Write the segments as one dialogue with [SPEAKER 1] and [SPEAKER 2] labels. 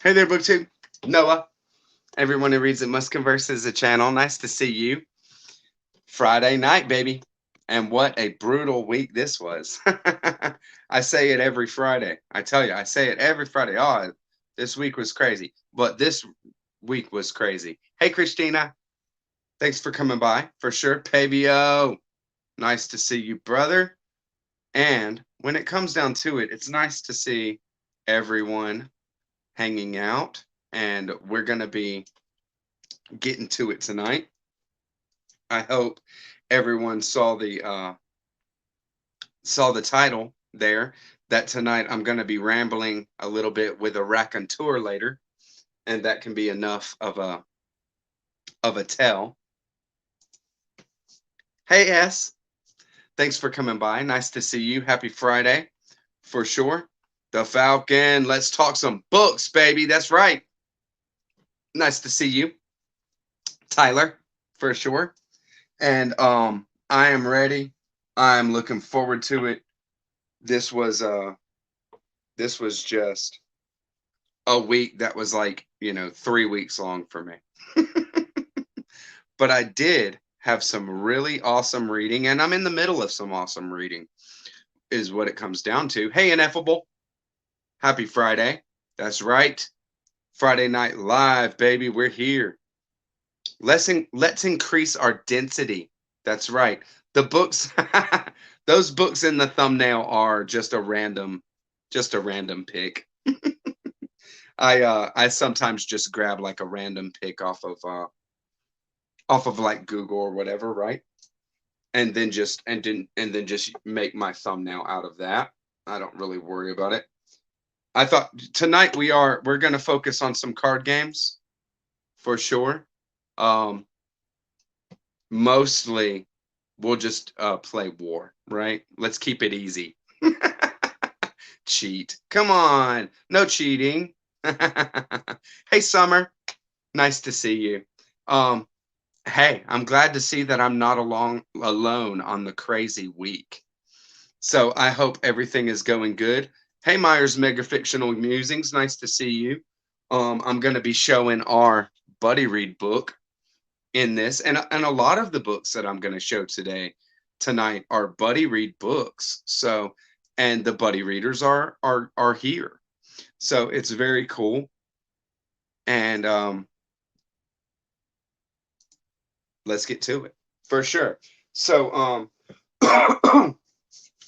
[SPEAKER 1] Hey there, BookTube. Noah. Everyone who reads it must converse is a channel. Nice to see you. Friday night, baby. And what a brutal week this was. I say it every Friday. I tell you, I say it every Friday. Oh, this week was crazy. But this week was crazy. Hey, Christina. Thanks for coming by. For sure. Pabio. Nice to see you, brother. And when it comes down to it, it's nice to see everyone hanging out. And we're going to be getting to it tonight. I hope everyone saw the title there. That tonight I'm going to be rambling a little bit with a raconteur later, and that can be enough of a tell. Hey S, thanks for coming by. Nice to see you. Happy Friday, for sure. The Falcon. Let's talk some books, baby. That's right. Nice to see you, Tyler, for sure. And I am ready. I'm looking forward to it. This was just a week that was like, 3 weeks long for me. But I did have some really awesome reading, and I'm in the middle of some awesome reading, is what it comes down to. Hey, Ineffable. Happy Friday. That's right. Friday Night Live, baby. We're here. Let's increase our density. That's right. The books, those books in the thumbnail are just a random pick. I sometimes just grab like a random pick off of like Google or whatever, right? And then just make my thumbnail out of that. I don't really worry about it. I thought tonight we're going to focus on some card games for sure. Um, Mostly we'll just play war, right? Let's keep it easy. Cheat. Come on. No cheating. Hey, Summer. Nice to see you. Um, hey, I'm glad to see that I'm not alone on the crazy week. So I hope everything is going good. Hey, Myers Mega Fictional Musings. Nice to see you. I'm going to be showing our buddy read book in this, and a lot of the books that I'm going to show tonight are buddy read books. So, and the buddy readers are here. So it's very cool. And let's get to it for sure. So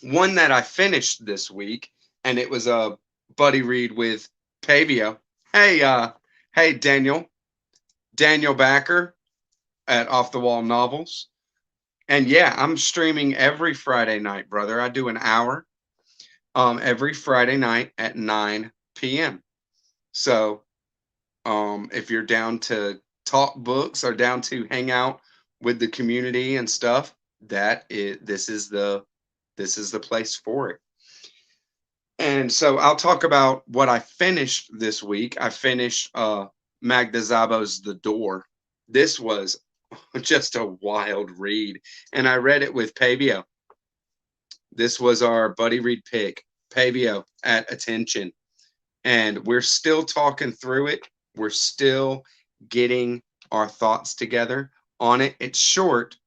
[SPEAKER 1] one that I finished this week, and it was a buddy read with Pavio. Hey Daniel Backer at Off the Wall Novels. And yeah, I'm streaming every Friday night, brother. I do an hour every Friday night at 9 p.m. So if you're down to talk books or down to hang out with the community and stuff, this is the place for it. And so I'll talk about what I finished this week. I finished Magda Szabo's The Door. This was just a wild read, and I read it with Pavio. This was our buddy read pick, Pavio at attention, and we're still talking through it. We're still getting our thoughts together on it. It's short,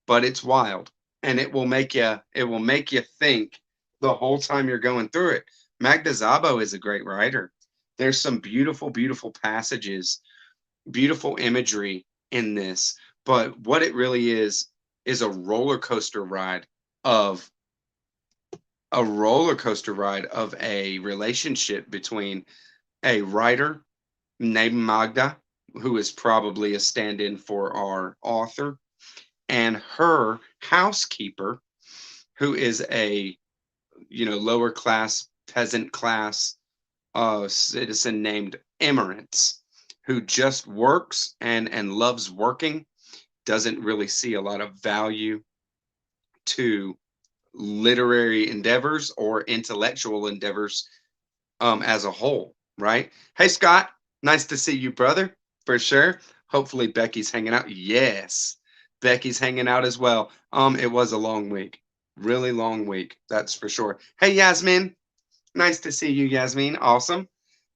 [SPEAKER 1] but it's wild, and it will make you think the whole time you're going through it. Magda Szabo is a great writer. There's some beautiful passages, beautiful imagery in this, but what it really is a roller coaster ride of a relationship between a writer named Magda, who is probably a stand-in for our author, and her housekeeper, who is a lower class peasant class citizen named Emirates, who just works and loves working, doesn't really see a lot of value to literary endeavors or intellectual endeavors as a whole, right? Hey, Scott, nice to see you, brother, for sure. Hopefully Becky's hanging out. Yes, Becky's hanging out as well. It was a long week, really long week, that's for sure. Hey, Yasmin, nice to see you, Yasmin. Awesome.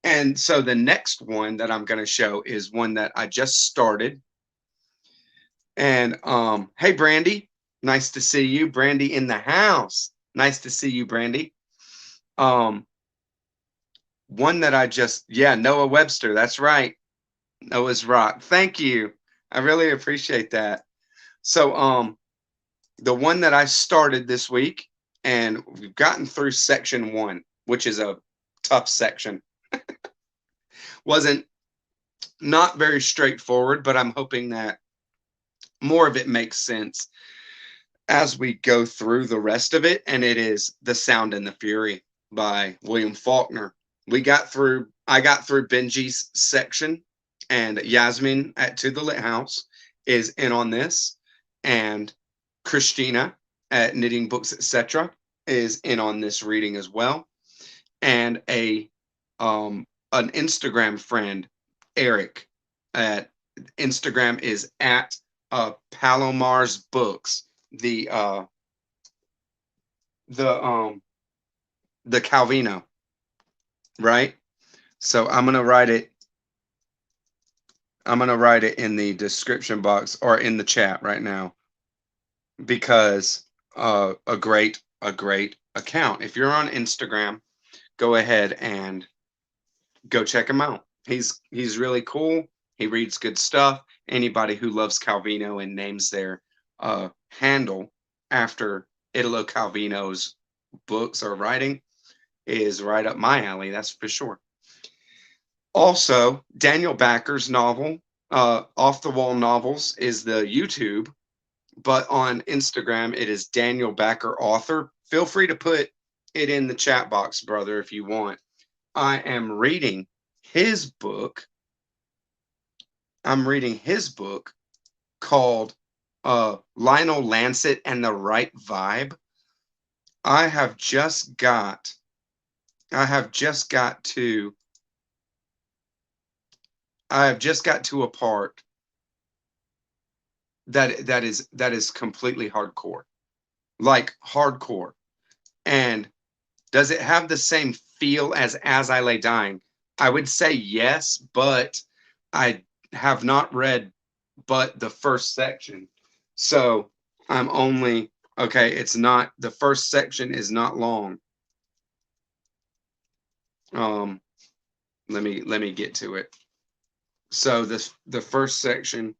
[SPEAKER 1] And so the next one that I'm going to show is one that I just started. And hey, Brandy, nice to see you. Brandy in the house. Nice to see you, Brandy. Um, one that I just, yeah, Noah Webster. That's right. Noah's Rock. Thank you. I really appreciate that. So, the one that I started this week, and we've gotten through section 1, which is a tough section. Wasn't not very straightforward, but I'm hoping that more of it makes sense as we go through the rest of it. And it is The Sound and the Fury by William Faulkner. I got through Benji's section, and Yasmin at To the Lit House is in on this, and Christina at Knitting Books, etc. is in on this reading as well. And an Instagram friend, Eric, at Instagram is at Palomar's Books, the Calvino, right? So I'm gonna write it. I'm gonna write it in the description box or in the chat right now, because a great account. If you're on Instagram, go ahead and go check him out. He's really cool. He reads good stuff. Anybody who loves Calvino and names their handle after Italo Calvino's books or writing is right up my alley. That's for sure. Also, Daniel Backer's novel, Off the Wall Novels, is the YouTube, but on Instagram it is Daniel Backer Author. Feel free to put it in the chat box, brother, if you want. I am reading his book. I'm reading his book called Lionel Lancet and the Right Vibe. I have just got to a part that is completely hardcore. Like hardcore. And does it have the same feel as I Lay Dying? I would say yes, but I have not read but the first section. So I'm only, okay, it's not, the first section is not long. Let me get to it. So the first section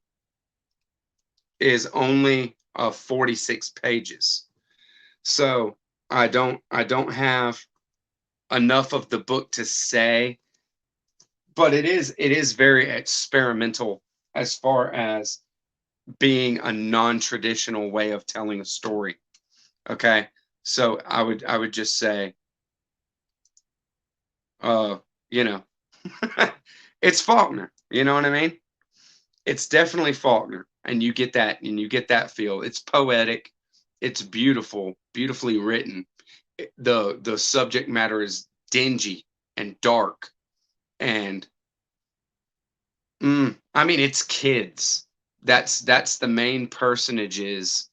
[SPEAKER 1] is only 46 pages. So I don't have enough of the book to say, but it is very experimental as far as being a non-traditional way of telling a story. Okay, so I would just say, you know, it's Faulkner. You know what I mean? It's definitely Faulkner, and you get that feel. It's poetic, it's beautiful, beautifully written. The subject matter is dingy and dark, and I mean, it's kids. That's the main personages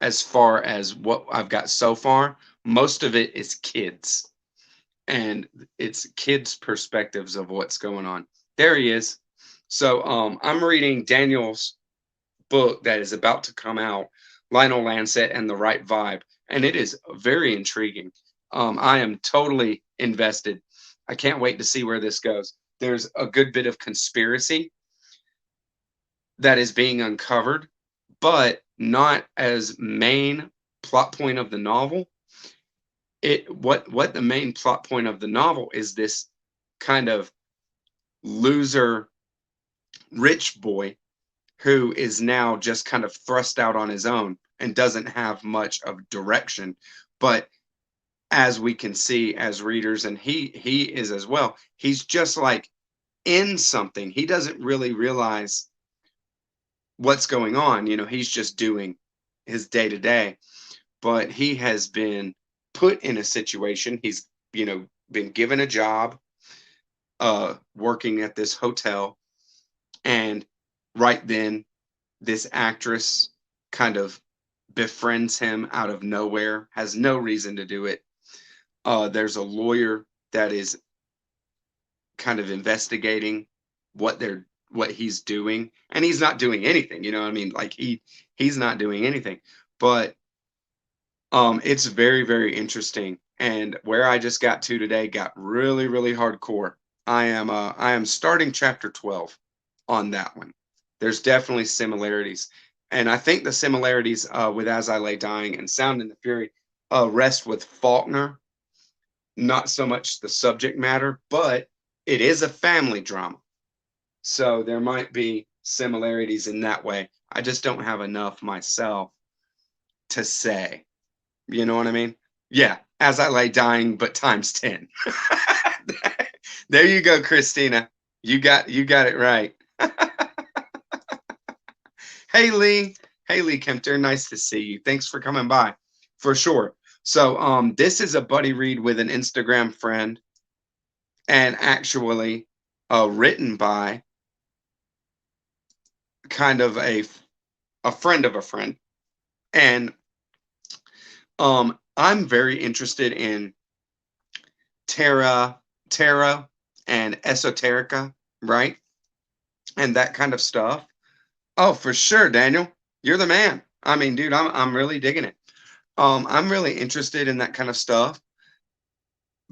[SPEAKER 1] as far as what I've got so far. Most of it is kids, and it's kids' perspectives of what's going on. There he is. So I'm reading Daniel's book that is about to come out, Lionel Lancet and the Right Vibe, and it is very intriguing. I am totally invested. I can't wait to see where this goes. There's a good bit of conspiracy that is being uncovered, but not as main plot point of the novel. What the main plot point of the novel is, this kind of loser rich boy who is now just kind of thrust out on his own and doesn't have much of direction. But as we can see as readers, and he is as well, he's just like in something. He doesn't really realize what's going on. He's just doing his day to day, but he has been put in a situation. He's, been given a job, working at this hotel. And right then, this actress kind of befriends him out of nowhere, has no reason to do it. There's a lawyer that is kind of investigating what he's doing, and he's not doing anything, you know what I mean? Like he's not doing anything. But it's very, very interesting. And where I just got to today got really, really hardcore. I am starting chapter 12 on that one. There's definitely similarities. And I think the similarities with As I Lay Dying and Sound and the Fury rest with Faulkner, not so much the subject matter, but it is a family drama. So there might be similarities in that way. I just don't have enough myself to say. You know what I mean? Yeah, As I Lay Dying, but times 10. There you go, Christina. You got it right. Hey Lee. Hey Lee Kempter, nice to see you. Thanks for coming by. For sure. So this is a buddy read with an Instagram friend, and actually written by kind of a friend of a friend. And I'm very interested in tarot and esoterica, right? And that kind of stuff. Oh, for sure, Daniel. You're the man. I mean, dude, I'm really digging it. I'm really interested in that kind of stuff,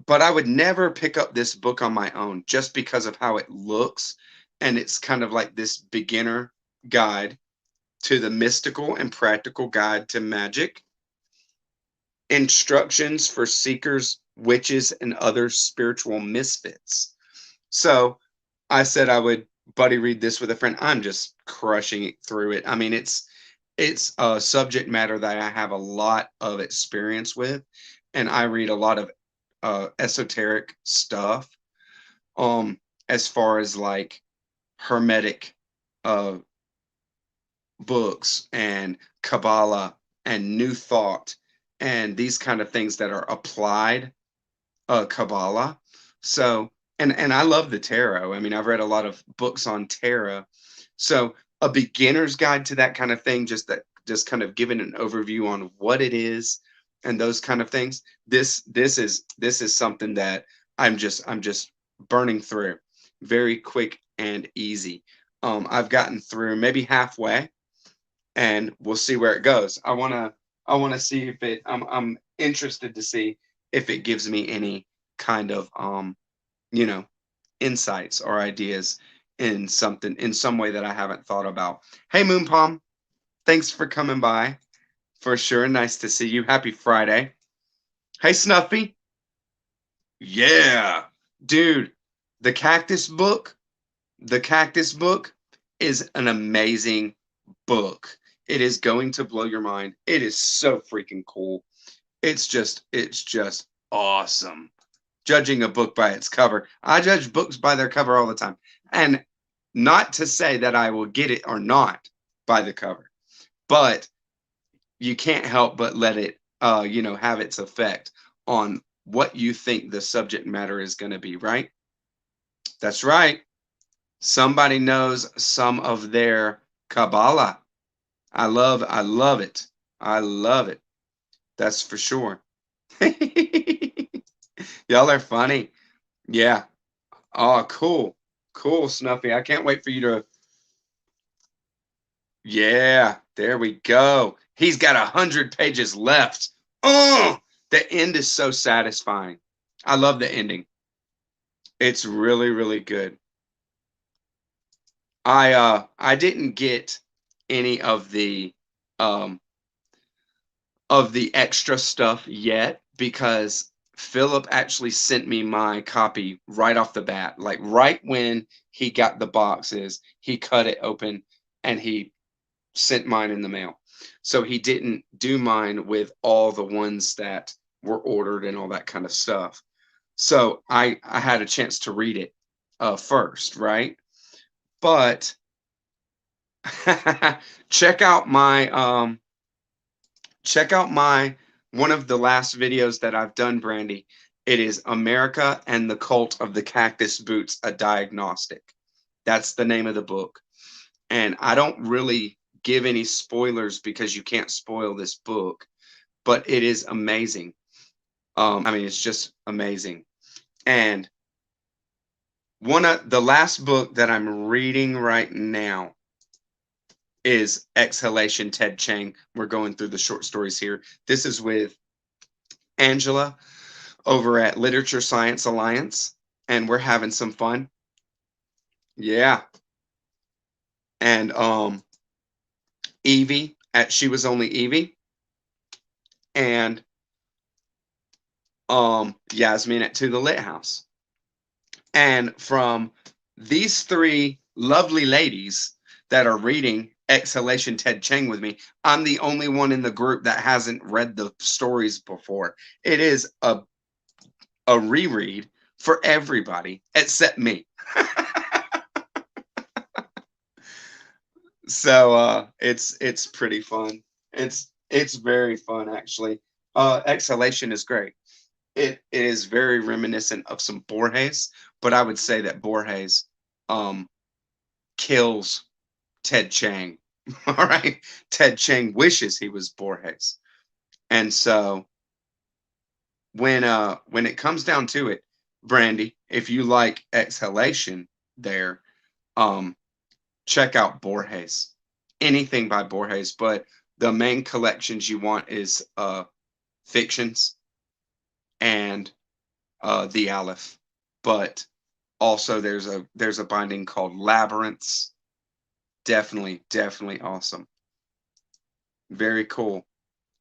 [SPEAKER 1] but I would never pick up this book on my own just because of how it looks. And it's kind of like this beginner guide to the mystical and practical guide to magic, instructions for seekers, witches, and other spiritual misfits. So I said I would buddy read this with a friend. I'm just crushing it through it. I mean, it's a subject matter that I have a lot of experience with, and I read a lot of esoteric stuff. As far as like hermetic uh books and Kabbalah and New Thought and these kind of things that are applied Kabbalah. So, and I love the tarot. I mean, I've read a lot of books on tarot. So, a beginner's guide to that kind of thing, just kind of giving an overview on what it is and those kind of things. This is something that I'm just burning through very quick and easy. I've gotten through maybe halfway, and we'll see where it goes. I want to see if I'm interested to see if it gives me any kind of you know, insights or ideas in something in some way that I haven't thought about. Hey Moon Palm, thanks for coming by. For sure. Nice to see you. Happy Friday. Hey Snuffy. Yeah. Dude, the cactus book, the cactus book is an amazing book. It is going to blow your mind. It is so freaking cool. It's just awesome. Judging a book by its cover. I judge books by their cover all the time. And not to say that I will get it or not by the cover, but you can't help but let it have its effect on what you think the subject matter is going to be, right? That's right. Somebody knows some of their Kabbalah. I love it. I love it. That's for sure. Y'all are funny. Yeah. Oh, cool. Cool, Snuffy. I can't wait for you to. Yeah, there we go. He's got 100 pages left. Oh, the end is so satisfying. I love the ending. It's really, really good. I didn't get any um of the extra stuff yet because Philip actually sent me my copy right off the bat. Like right when he got the boxes, he cut it open and he sent mine in the mail. So he didn't do mine with all the ones that were ordered and all that kind of stuff. So I had a chance to read it first, right? But check out my check out my one of the last videos that I've done, Brandy. It is America and the Cult of the Cactus Boots, a Diagnostic. That's the name of the book. And I don't really give any spoilers because you can't spoil this book, but it is amazing. I mean, it's just amazing. And One of the last book that I'm reading right now is Exhalation, Ted Chiang. We're going through the short stories here. This is with Angela over at Literature Science Alliance, and we're having some fun. Yeah. And Evie at She Was Only Evie, and Yasmin at To the Lit House. And from these three lovely ladies that are reading Exhalation Ted Chiang with me, I'm the only one in the group that hasn't read the stories before. It is a reread for everybody except me. So it's pretty fun. It's very fun actually. Exhalation is great. It is very reminiscent of some Borges, but I would say that Borges um kills Ted Chiang. All right. Ted Chiang wishes he was Borges. And so when it comes down to it, Brandy, if you like Exhalation there, um check out Borges. Anything by Borges, but the main collections you want is fictions and the Aleph. But also there's a binding called Labyrinths. Definitely awesome. Very cool.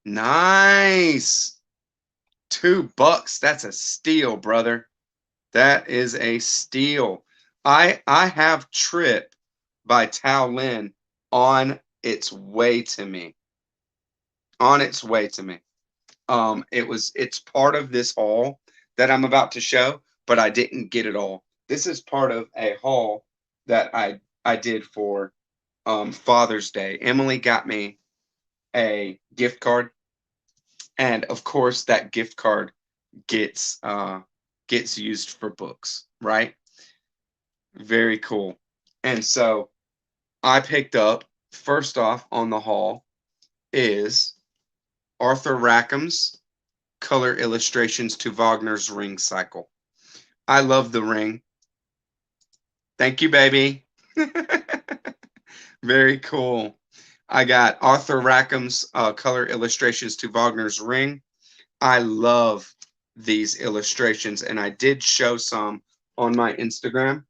[SPEAKER 1] Nice. $2. That's a steal, brother. That is a steal. I have Trip by Tao Lin on its way to me. On its way to me. It's part of this haul that I'm about to show, but I didn't get it all. This is part of a haul that I did for Father's Day. Emily got me a gift card, and of course that gift card gets used for books, right? Very cool. And so I picked up, first off on the haul is Arthur Rackham's color illustrations to Wagner's Ring cycle. I love the Ring. Thank you, baby. Very cool. I got Arthur Rackham's color illustrations to Wagner's Ring. I love these illustrations, and I did show some on my Instagram.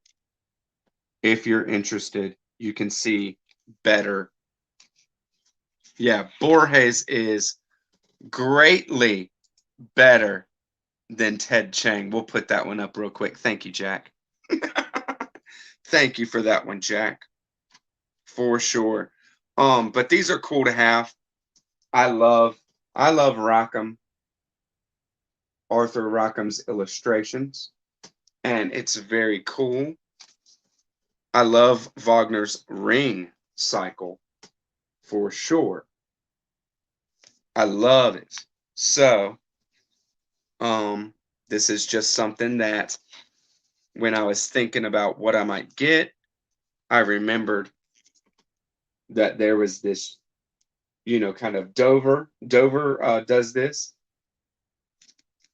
[SPEAKER 1] If you're interested, you can see better. Yeah, Borges is greatly better than Ted Chiang. We'll put that one up real quick. Thank you, Jack. Thank you for that one, Jack. For sure. But these are cool to have. I love Rackham, Arthur Rackham's illustrations, and it's very cool. I love Wagner's Ring cycle for sure. I love it. So, this is just something that when I was thinking about what I might get, I remembered that there was this, kind of Dover does this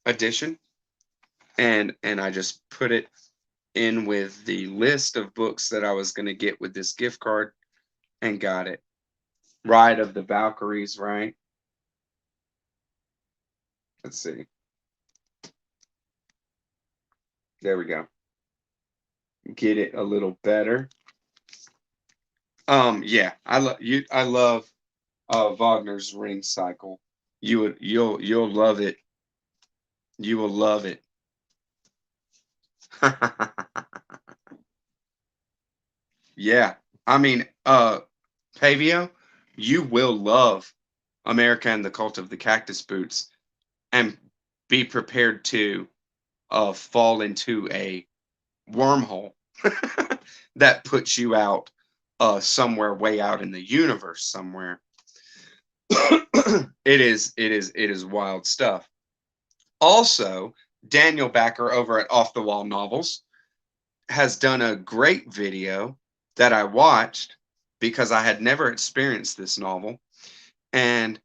[SPEAKER 1] edition, and I just put it in with the list of books that I was going to get with this gift card and got it. Ride of the Valkyries, right? Let's see. There we go. Get it a little better. Yeah, I love Wagner's Ring cycle. You'll love it. You will love it. Yeah. I mean, Pavio, you will love America and the Cult of the Cactus Boots, and be prepared to fall into a wormhole that puts you out somewhere way out in the universe somewhere. It is wild stuff. Also, Daniel Backer over at Off the Wall Novels has done a great video that I watched because I had never experienced this novel, and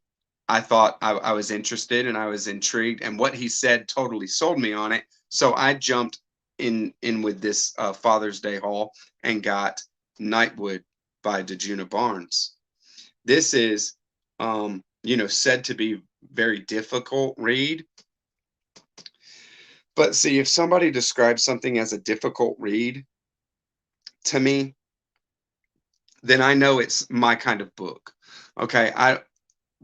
[SPEAKER 1] I thought I was interested and I was intrigued, and what he said totally sold me on it. So I jumped in with this Father's Day haul and got Nightwood by DeJuna Barnes. This is, said to be very difficult read. But see, if somebody describes something as a difficult read to me, then I know it's my kind of book. Okay,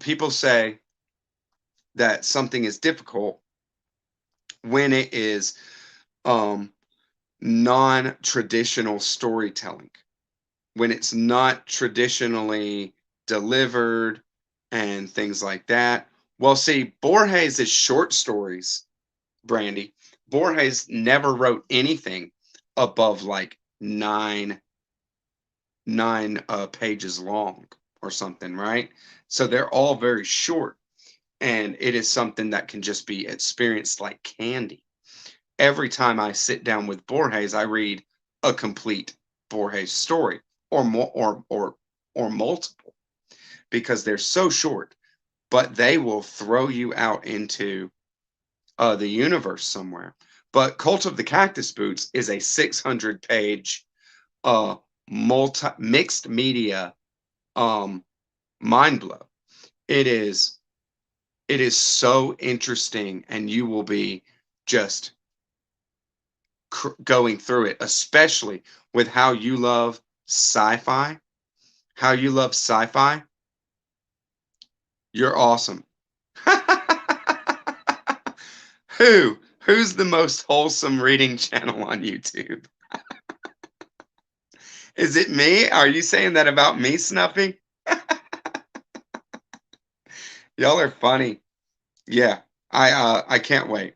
[SPEAKER 1] people say that something is difficult when it is non-traditional storytelling, when it's not traditionally delivered and things like that. Well, see, Borges is short stories, Brandy. Borges never wrote anything above like nine pages long or something, right? So they're all very short, and it is something that can just be experienced like candy. Every time I sit down with Borges, I read a complete Borges story or more or multiple, because they're so short, but they will throw you out into the universe somewhere. But Cult of the Cactus Boots is a 600-page mixed media mind blow. It is so interesting, and you will be just going through it, especially with how you love sci-fi. How you love sci-fi. You're awesome. Who's the most wholesome reading channel on YouTube? Is it me? Are you saying that about me, Snuffy? Y'all are funny. Yeah, I can't wait.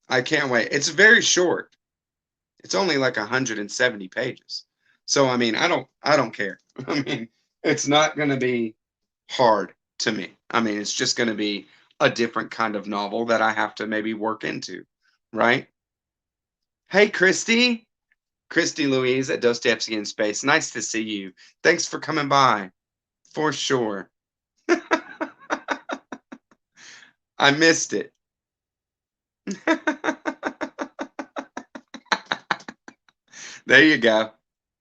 [SPEAKER 1] I can't wait. It's very short. It's only like 170 pages. So I mean, I don't care. I mean, it's not going to be hard to me. I mean, it's just going to be a different kind of novel that I have to maybe work into, right? Hey, Christy. Christy Louise at Dostoevsky in Space. Nice to see you. Thanks for coming by. For sure. I missed it. There you go.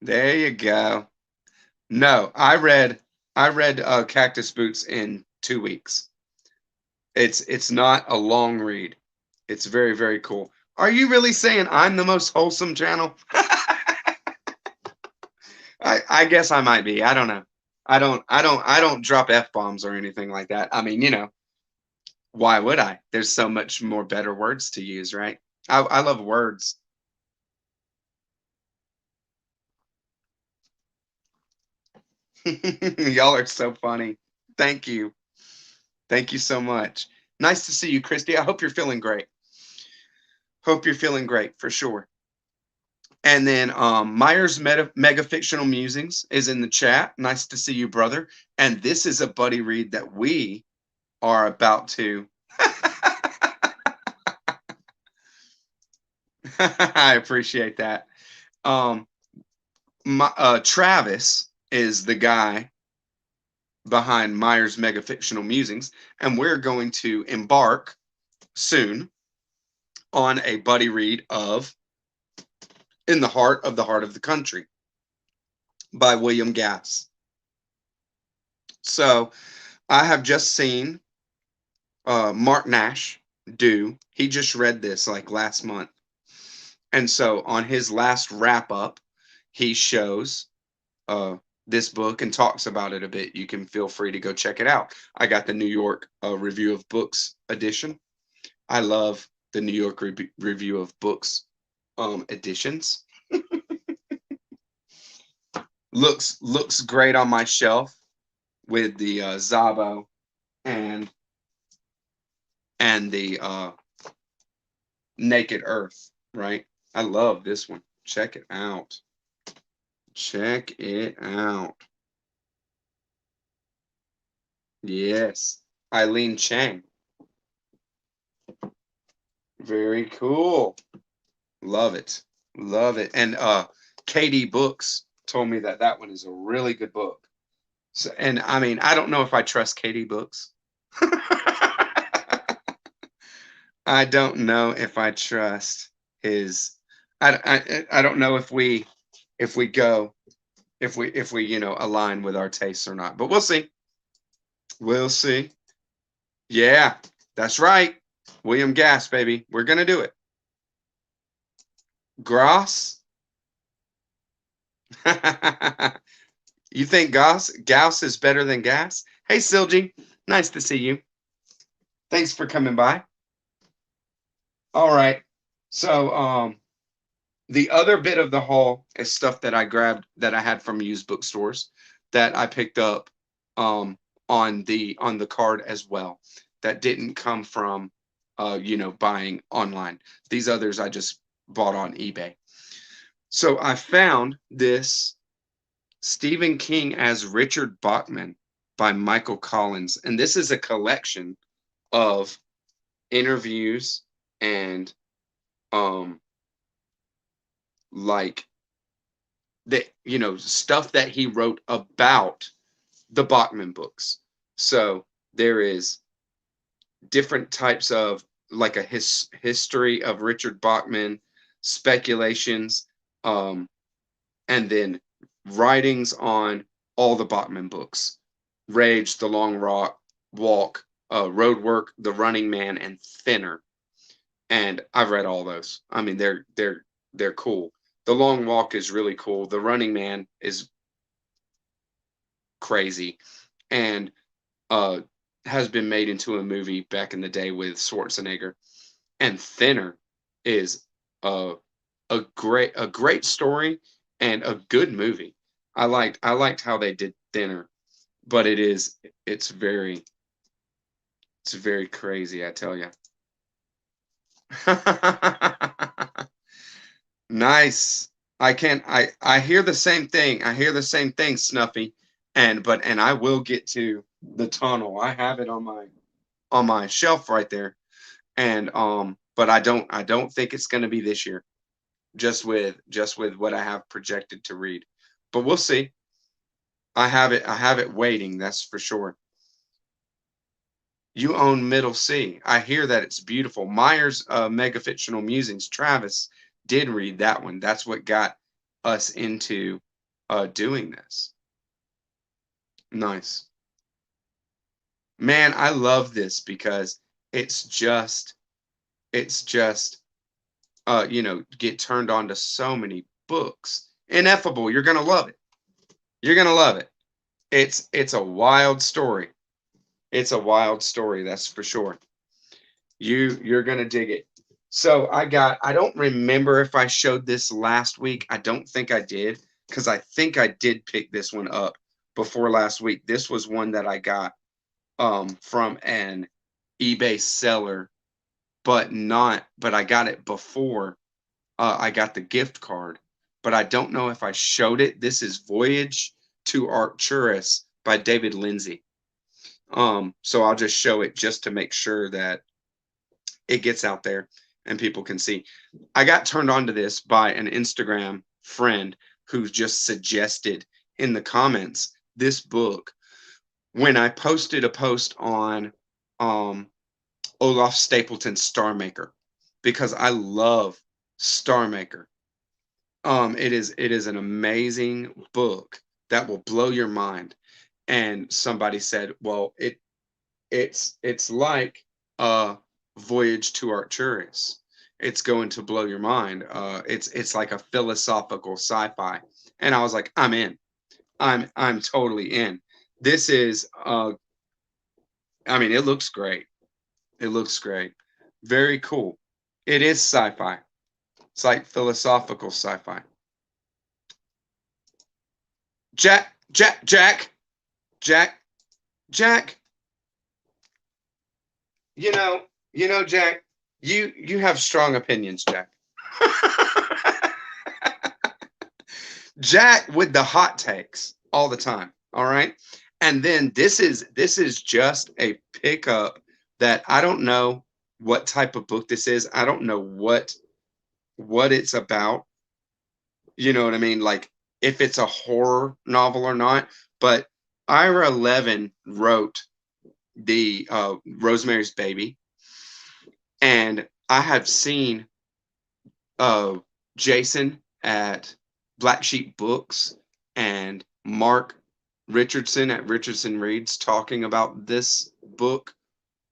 [SPEAKER 1] There you go. No, I read Cactus Boots in 2 weeks. It's not a long read. It's very, very cool. Are you really saying I'm the most wholesome channel? I guess I might be. I don't know. I don't drop F-bombs or anything like that. I mean, why would I? There's so much more better words to use, right? I love words. Y'all are so funny. Thank you. Thank you so much. Nice to see you, Christy. I hope you're feeling great. Hope you're feeling great for sure. And then Myers Mega Fictional Musings is in the chat. Nice to see you, brother. And this is a buddy read that we are about to. I appreciate that. Travis is the guy behind Myers Mega Fictional Musings, and we're going to embark soon on a buddy read of In the Heart of the Country by William Gass. So I have just seen Mark Nash do. He just read this like last month. And so on his last wrap up, he shows this book and talks about it a bit. You can feel free to go check it out. I got the New York Review of Books edition. I love the New York Review of Books editions. looks great on my shelf with the Zabo and the Naked Earth, right? I love this one. Check it out. Check it out. Yes. Eileen Chang. Very cool. Love it. Love it. And KD Books told me that one is a really good book. So, and I mean, I don't know if I trust KD Books. I don't know if I trust his. I don't know if we go if we align with our tastes or not, but we'll see. We'll see. Yeah, that's right. William Gass, baby. We're gonna do it. Gross. You think Gauss is better than gas? Hey, Silgy, nice to see you. Thanks for coming by. All right. So, the other bit of the haul is stuff that I grabbed that I had from used bookstores that I picked up on the card as well. That didn't come from buying online. These others I just bought on eBay. So I found this Stephen King as Richard Bachman by Michael Collins. And this is a collection of interviews and like stuff that he wrote about the Bachman books. So there is different types of like a history of Richard Bachman, speculations, and then writings on all the Bachman books: Rage, The Long Walk, Road Work, The Running Man, and Thinner. And I've read all those. I mean, they're cool. The Long Walk is really cool. The Running Man is crazy, and has been made into a movie back in the day with Schwarzenegger. And Thinner is a great story and a good movie. I liked how they did Thinner, but it's very crazy, I tell you. Nice. I hear the same thing. I hear the same thing, Snuffy. And I will get to the tunnel. I have it on my shelf right there. And but I don't think it's going to be this year. Just with what I have projected to read. But we'll see. I have it waiting, that's for sure. You own Middle C. I hear that it's beautiful. Meyer's Mega Fictional Musings. Travis did read that one. That's what got us into doing this. Nice. Man, I love this because it's just get turned on to so many books. Ineffable, you're gonna love it. You're gonna love it. It's a wild story. It's a wild story, that's for sure. You're gonna dig it. So I don't remember if I showed this last week. I don't think I did, because I think I did pick this one up before last week. This was one that I got from an eBay seller, but I got it before I got the gift card. But I don't know if I showed it. This is Voyage to Arcturus by David Lindsay. So I'll just show it just to make sure that it gets out there and people can see. I got turned on to this by an Instagram friend who just suggested in the comments this book when I posted a post on Olaf Stapleton's Star Maker, because I love Star Maker. It is an amazing book that will blow your mind. And somebody said, well, it's like a Voyage to Arcturus. It's going to blow your mind. It's like a philosophical sci-fi. And I was like, I'm in. I'm totally in. This is I mean, it looks great. It looks great. Very cool. It is sci-fi. It's like philosophical sci-fi. Jack, Jack, Jack, Jack, Jack. Jack, you have strong opinions, Jack. Jack with the hot takes all the time. All right. And then this is just a pickup that I don't know what type of book this is. I don't know what it's about. You know what I mean? Like if it's a horror novel or not. But Ira Levin wrote the Rosemary's Baby, and I have seen Jason at Black Sheep Books and Mark Richardson at Richardson Reads talking about this book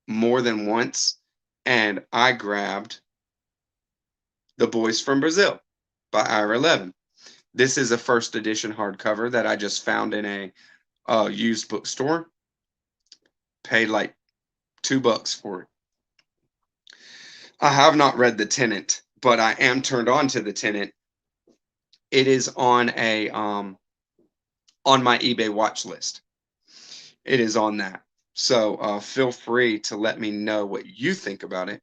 [SPEAKER 1] more than once, and I grabbed The Boys from Brazil by Ira Levin. This is a first edition hardcover that I just found in a used bookstore. Paid like $2 for it. I have not read The Tenant, but I am turned on to The Tenant. It is on my eBay watch list. It is on that. So feel free to let me know what you think about it.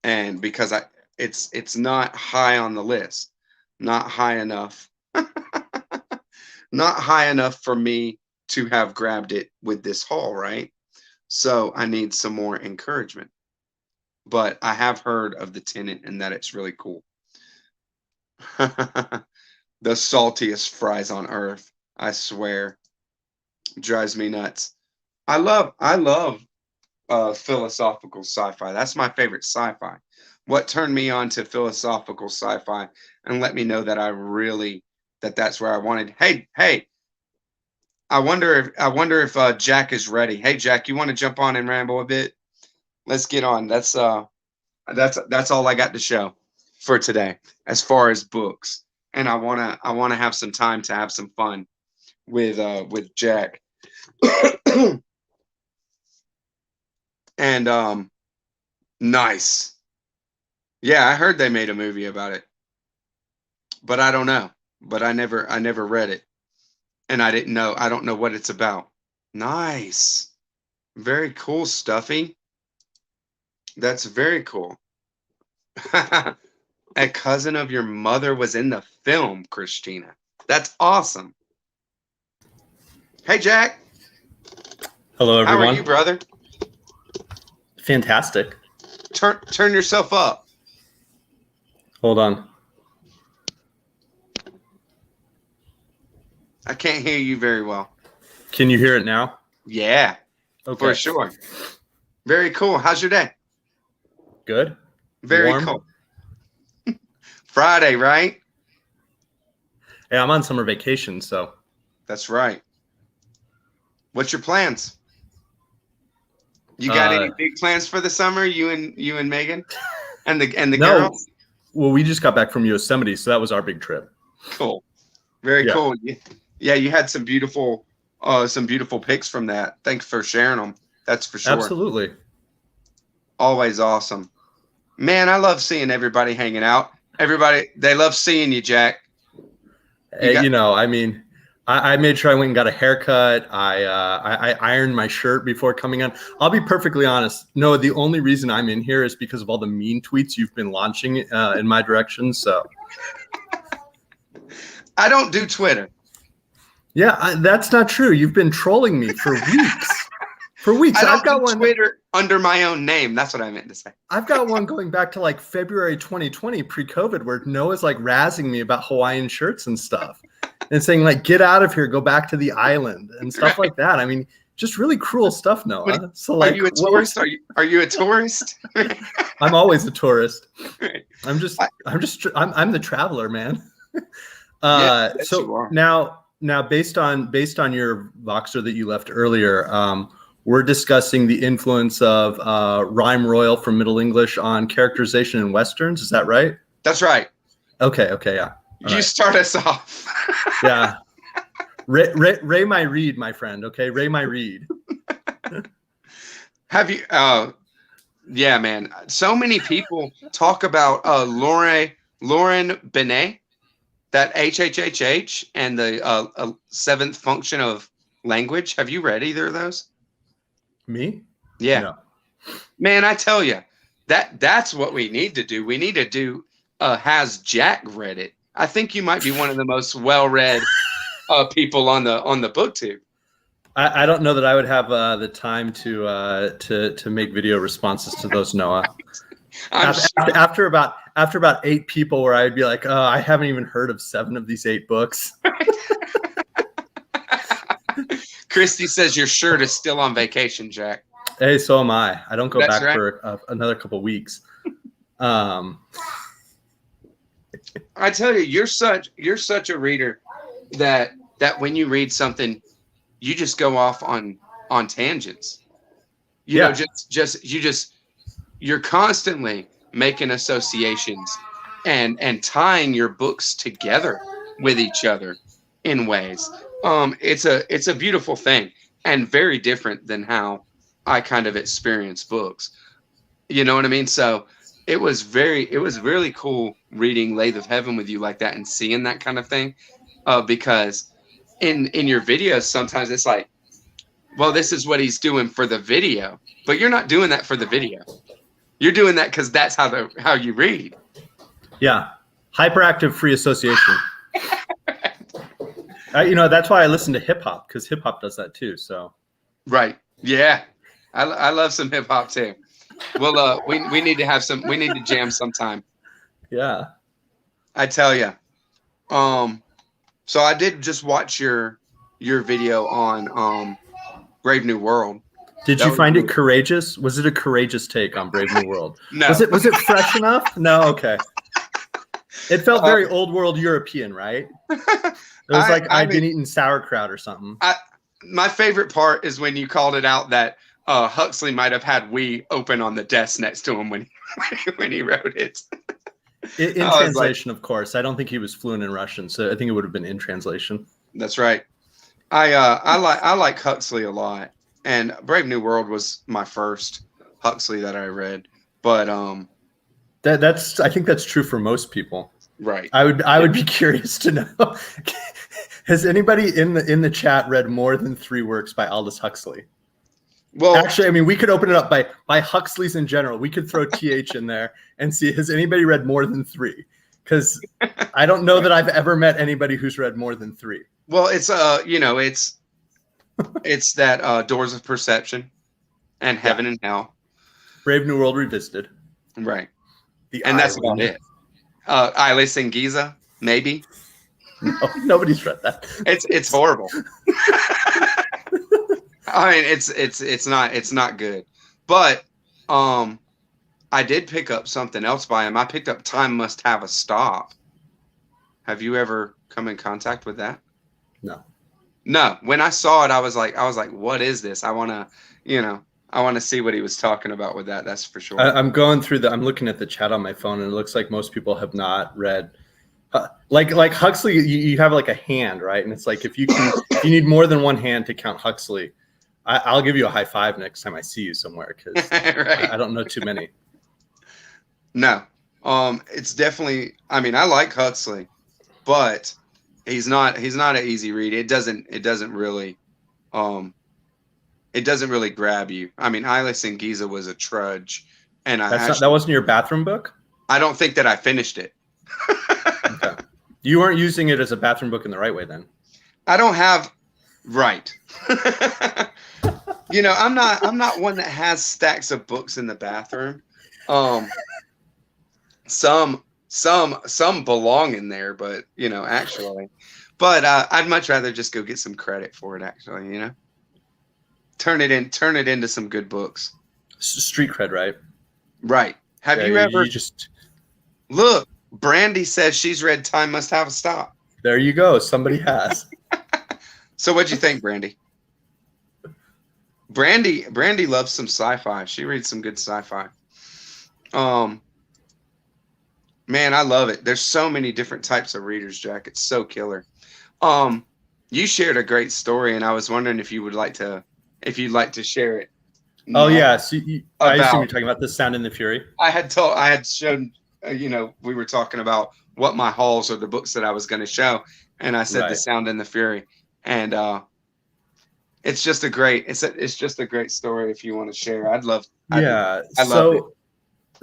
[SPEAKER 1] And because it's not high on the list, not high enough, not high enough for me to have grabbed it with this haul, right? So I need some more encouragement. But I have heard of The Tenant and that it's really cool. The saltiest fries on earth, I swear. Drives me nuts. I love philosophical sci-fi. That's my favorite sci-fi. What turned me on to philosophical sci-fi and let me know that that's where I wanted. Hey, I wonder if Jack is ready. Hey Jack, you want to jump on and ramble a bit? Let's get on. That's all I got to show for today as far as books. And I wanna have some time to have some fun with Jack. And nice. Yeah, I heard they made a movie about it. But I don't know. But I never read it. And I don't know what it's about. Nice. Very cool, Stuffy. That's very cool. A cousin of your mother was in the film, Christina. That's awesome. Hey, Jack.
[SPEAKER 2] Hello, everyone.
[SPEAKER 1] How are you, brother?
[SPEAKER 2] Fantastic.
[SPEAKER 1] Turn yourself up.
[SPEAKER 2] Hold on.
[SPEAKER 1] I can't hear you very well.
[SPEAKER 2] Can you hear it now?
[SPEAKER 1] Yeah,
[SPEAKER 2] Okay.
[SPEAKER 1] for sure. Very cool. How's your day?
[SPEAKER 2] Good.
[SPEAKER 1] Very
[SPEAKER 2] Warm.
[SPEAKER 1] cool. Friday, right?
[SPEAKER 2] Yeah, I'm on summer vacation, so.
[SPEAKER 1] That's right. What's your plans? You got any big plans for the summer? You and Megan and the
[SPEAKER 2] No.
[SPEAKER 1] girls?
[SPEAKER 2] Well, we just got back from Yosemite, so that was our big trip.
[SPEAKER 1] Cool. Very
[SPEAKER 2] Yeah.
[SPEAKER 1] cool. Yeah, you had some beautiful pics from that. Thanks for sharing them. That's for sure.
[SPEAKER 2] Absolutely.
[SPEAKER 1] Always awesome. Man, I love seeing everybody hanging out. Everybody, they love seeing you, Jack.
[SPEAKER 2] I made sure I went and got a haircut. I ironed my shirt before coming on. I'll be perfectly honest. No, the only reason I'm in here is because of all the mean tweets you've been launching in my direction. So
[SPEAKER 1] I don't do Twitter.
[SPEAKER 2] Yeah, that's not true. You've been trolling me for weeks.
[SPEAKER 1] I've got one Twitter under my own name. That's what I meant to say.
[SPEAKER 2] I've got one going back to like February 2020, pre-COVID, where Noah's like razzing me about Hawaiian shirts and stuff, and saying like, "Get out of here, go back to the island," and stuff like that. I mean, just really cruel stuff, Noah. So like,
[SPEAKER 1] are you a tourist? Are you a tourist?
[SPEAKER 2] I'm always a tourist. I'm the traveler, man. So now based on your Voxer that you left earlier, we're discussing the influence of rhyme royal from Middle English on characterization in Westerns. Is that right?
[SPEAKER 1] That's right.
[SPEAKER 2] Okay, yeah.
[SPEAKER 1] You start us off.
[SPEAKER 2] Yeah. Ray my read, my friend. Okay, Ray my read.
[SPEAKER 1] Have you? Yeah, man. So many people talk about Lauren Benet, that HHHH, and the seventh function of language. Have you read either of those?
[SPEAKER 2] Me?
[SPEAKER 1] Yeah.
[SPEAKER 2] No.
[SPEAKER 1] Man, I tell you, that's what we need to do. We need to do. Has Jack read it? I think you might be one of the most well-read people on the BookTube.
[SPEAKER 2] I don't know that I would have the time to make video responses to those, Noah. After about 8 people, where I'd be like, oh, I haven't even heard of 7 of these 8 books.
[SPEAKER 1] Christy says your shirt is still on vacation, Jack.
[SPEAKER 2] Hey, so am I. I don't go back
[SPEAKER 1] right.
[SPEAKER 2] for another couple weeks.
[SPEAKER 1] I tell you, you're such a reader that when you read something, you just go off on tangents. You know,
[SPEAKER 2] Yeah.
[SPEAKER 1] you're constantly making associations and tying your books together with each other in ways. It's a beautiful thing and very different than how I kind of experience books. You know what I mean? So it was really cool reading Lathe of Heaven with you like that and seeing that kind of thing. Because in your videos sometimes it's like, well, this is what he's doing for the video, but you're not doing that for the video. You're doing that because that's how you read.
[SPEAKER 2] Yeah. Hyperactive free association. That's why I listen to hip hop, because hip hop does that too. So.
[SPEAKER 1] Right. Yeah. I love some hip hop too. Well, we need to have we need to jam sometime.
[SPEAKER 2] Yeah.
[SPEAKER 1] I tell you. So I did just watch your video on Brave New World.
[SPEAKER 2] Did you find it courageous? Was it a courageous take on Brave New World?
[SPEAKER 1] No.
[SPEAKER 2] Was it fresh enough? No. Okay. It felt very old world European, right? It was I'd been eating sauerkraut or something.
[SPEAKER 1] My favorite part is when you called it out that Huxley might have had "we" open on the desk next to him when he wrote it.
[SPEAKER 2] In translation, of course. I don't think he was fluent in Russian, so I think it would have been in translation.
[SPEAKER 1] That's right. I like Huxley a lot, and Brave New World was my first Huxley that I read. But
[SPEAKER 2] that's I think that's true for most people.
[SPEAKER 1] Right.
[SPEAKER 2] I would be curious to know. Has anybody in the chat read more than 3 works by Aldous Huxley? Well, actually, I mean, we could open it up by Huxleys in general. We could throw TH in there and see, has anybody read more than 3? Because I don't know that I've ever met anybody who's read more than 3.
[SPEAKER 1] Well, it's it's that Doors of Perception and Heaven and Hell.
[SPEAKER 2] Brave New World Revisited.
[SPEAKER 1] Right. And that's about it. Eyeless in Giza, maybe.
[SPEAKER 2] No, nobody's read that.
[SPEAKER 1] It's horrible. I mean, it's not good. But I did pick up something else by him. I picked up Time Must Have a Stop. Have you ever come in contact with that? No. When I saw it, I was like, what is this? I want to see what he was talking about with that. That's for sure.
[SPEAKER 2] I'm going through I'm looking at the chat on my phone, and it looks like most people have not read. Like Huxley, you have like a hand, right? And it's like, if you need more than one hand to count Huxley, I'll give you a high five next time I see you somewhere, because right. I don't know too many.
[SPEAKER 1] No, it's definitely. I mean, I like Huxley, but he's not an easy read. It doesn't really grab you. I mean, Eyeless in Giza was a trudge, and that
[SPEAKER 2] wasn't your bathroom book?
[SPEAKER 1] I don't think that I finished it.
[SPEAKER 2] Okay. You weren't using it as a bathroom book in the right way then.
[SPEAKER 1] I don't have right. I'm not one that has stacks of books in the bathroom. Some belong in there, but actually, but I'd much rather just go get some credit for it. Actually, turn it into some good books.
[SPEAKER 2] Street cred, right?
[SPEAKER 1] Right. Have you ever look? Brandy says she's read Time Must Have a Stop.
[SPEAKER 2] There you go. Somebody has.
[SPEAKER 1] So what'd you think, Brandy? Brandy loves some sci-fi. She reads some good sci-fi. Man, I love it. There's so many different types of readers, Jack. It's so killer. You shared a great story, and I was wondering if you'd like to share it.
[SPEAKER 2] Oh yeah, so I assume you're talking about The Sound and the Fury.
[SPEAKER 1] I had shown. We were talking about what my hauls or the books that I was going to show, and I said right. The Sound and the Fury, and it's just a great story. If you want to share, I'd love. I love it.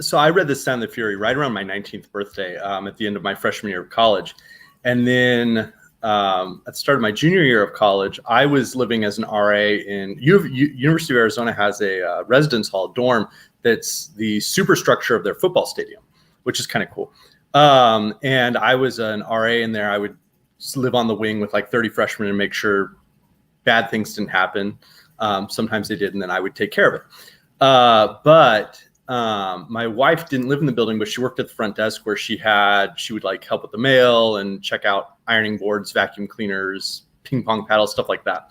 [SPEAKER 2] So I read The Sound and the Fury right around my 19th birthday, at the end of my freshman year of college, and then at the start of my junior year of college, I was living as an RA in University of Arizona has a residence hall dorm that's the superstructure of their football stadium, which is kind of cool. And I was an RA in there. I would live on the wing with like 30 freshmen and make sure bad things didn't happen. Sometimes they did, and then I would take care of it. But My wife didn't live in the building, but she worked at the front desk where she would like help with the mail and check out ironing boards, vacuum cleaners, ping pong paddles, stuff like that.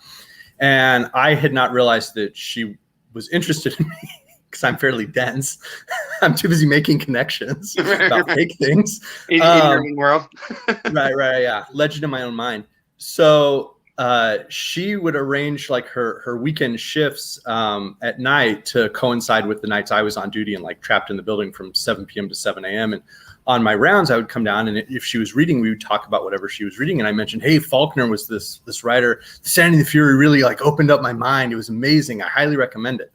[SPEAKER 2] And I had not realized that she was interested in me because I'm fairly dense. I'm too busy making connections about fake things.
[SPEAKER 1] In your own world.
[SPEAKER 2] Right. Yeah. Legend in my own mind. So she would arrange like her weekend shifts at night to coincide with the nights I was on duty and like trapped in the building from 7 p.m. to 7 a.m. And on my rounds, I would come down, and if she was reading, we would talk about whatever she was reading. And I mentioned, hey, Faulkner was this writer. The Sanity and the Fury really like opened up my mind. It was amazing. I highly recommend it.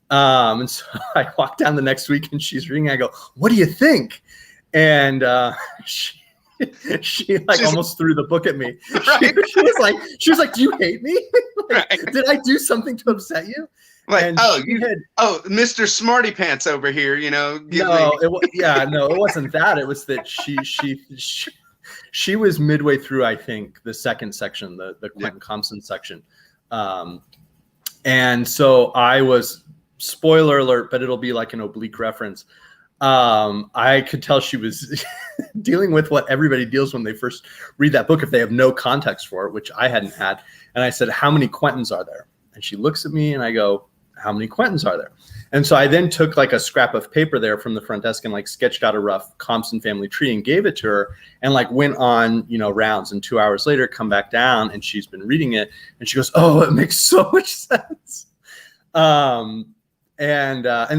[SPEAKER 2] And so I walked down the next week, and she's reading. I go, what do you think? And she like almost threw the book at me. Right. She was like, do you hate me? Like, right. Did I do something to upset you?
[SPEAKER 1] Like, and Mr. Smarty Pants over here, you know.
[SPEAKER 2] No, it wasn't that. It was that she was midway through, I think, the second section, the Quentin Compson section. And so I was, spoiler alert, but it'll be like an oblique reference. I could tell she was dealing with what everybody deals when they first read that book if they have no context for it, which I hadn't had. And I said, how many Quentins are there? And she looks at me and I go, how many Quentins are there? And so I then took like a scrap of paper there from the front desk and like sketched out a rough Compson family tree and gave it to her and like went on, rounds. And 2 hours later, come back down and she's been reading it and she goes, oh, it makes so much sense. And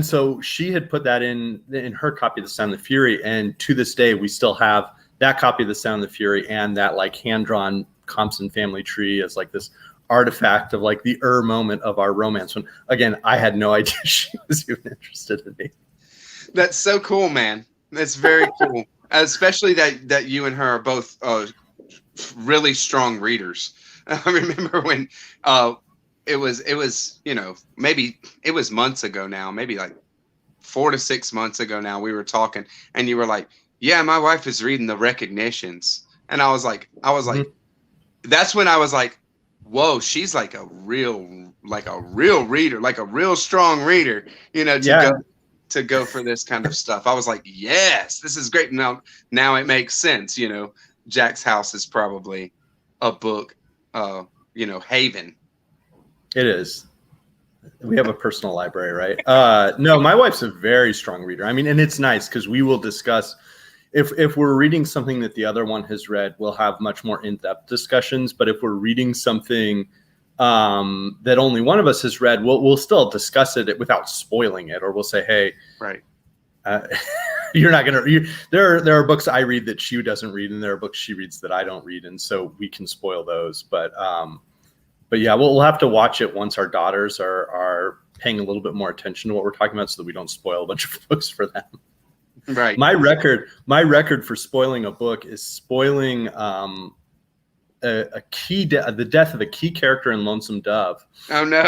[SPEAKER 2] so she had put that in her copy of The Sound of the Fury. And to this day, we still have that copy of The Sound of the Fury and that like hand-drawn Compson family tree as like this artifact of like the moment of our romance. When again, I had no idea she was even interested in me.
[SPEAKER 1] That's so cool, man. That's very cool. Especially that you and her are both really strong readers. I remember when it was, maybe it was months ago now, maybe like 4 to 6 months ago now, we were talking and you were like, yeah, my wife is reading the Recognitions. And I was like, that's when I was like, whoa, she's like a real reader, like a real strong reader, to go for this kind of stuff. I was like, yes, this is great. Now it makes sense. Jack's House is probably a book, haven.
[SPEAKER 2] It is. We have a personal library, right? No, my wife's a very strong reader. I mean, and it's nice because we will discuss if we're reading something that the other one has read, we'll have much more in-depth discussions. But if we're reading something that only one of us has read, we'll still discuss it without spoiling it, or we'll say, hey,
[SPEAKER 1] right.
[SPEAKER 2] You're not gonna. There are books I read that she doesn't read, and there are books she reads that I don't read, and so we can spoil those. But yeah, we'll have to watch it once our daughters are paying a little bit more attention to what we're talking about, so that we don't spoil a bunch of books for them.
[SPEAKER 1] Right.
[SPEAKER 2] My record for spoiling a book is spoiling the death of a key character in Lonesome Dove.
[SPEAKER 1] Oh no!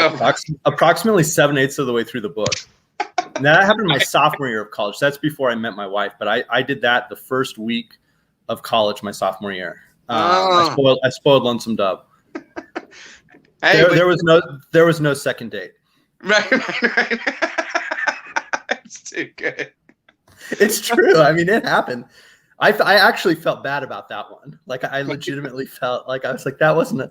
[SPEAKER 2] Approximately 7/8 of the way through the book. Now, that happened my sophomore year of college. That's before I met my wife, but I did that the first week of college, my sophomore year. I spoiled Lonesome Dove.
[SPEAKER 1] Hey,
[SPEAKER 2] there was no second date.
[SPEAKER 1] Right. It's too good.
[SPEAKER 2] It's true. I mean, it happened. I actually felt bad about that one. Like, I legitimately felt like I was like, that wasn't a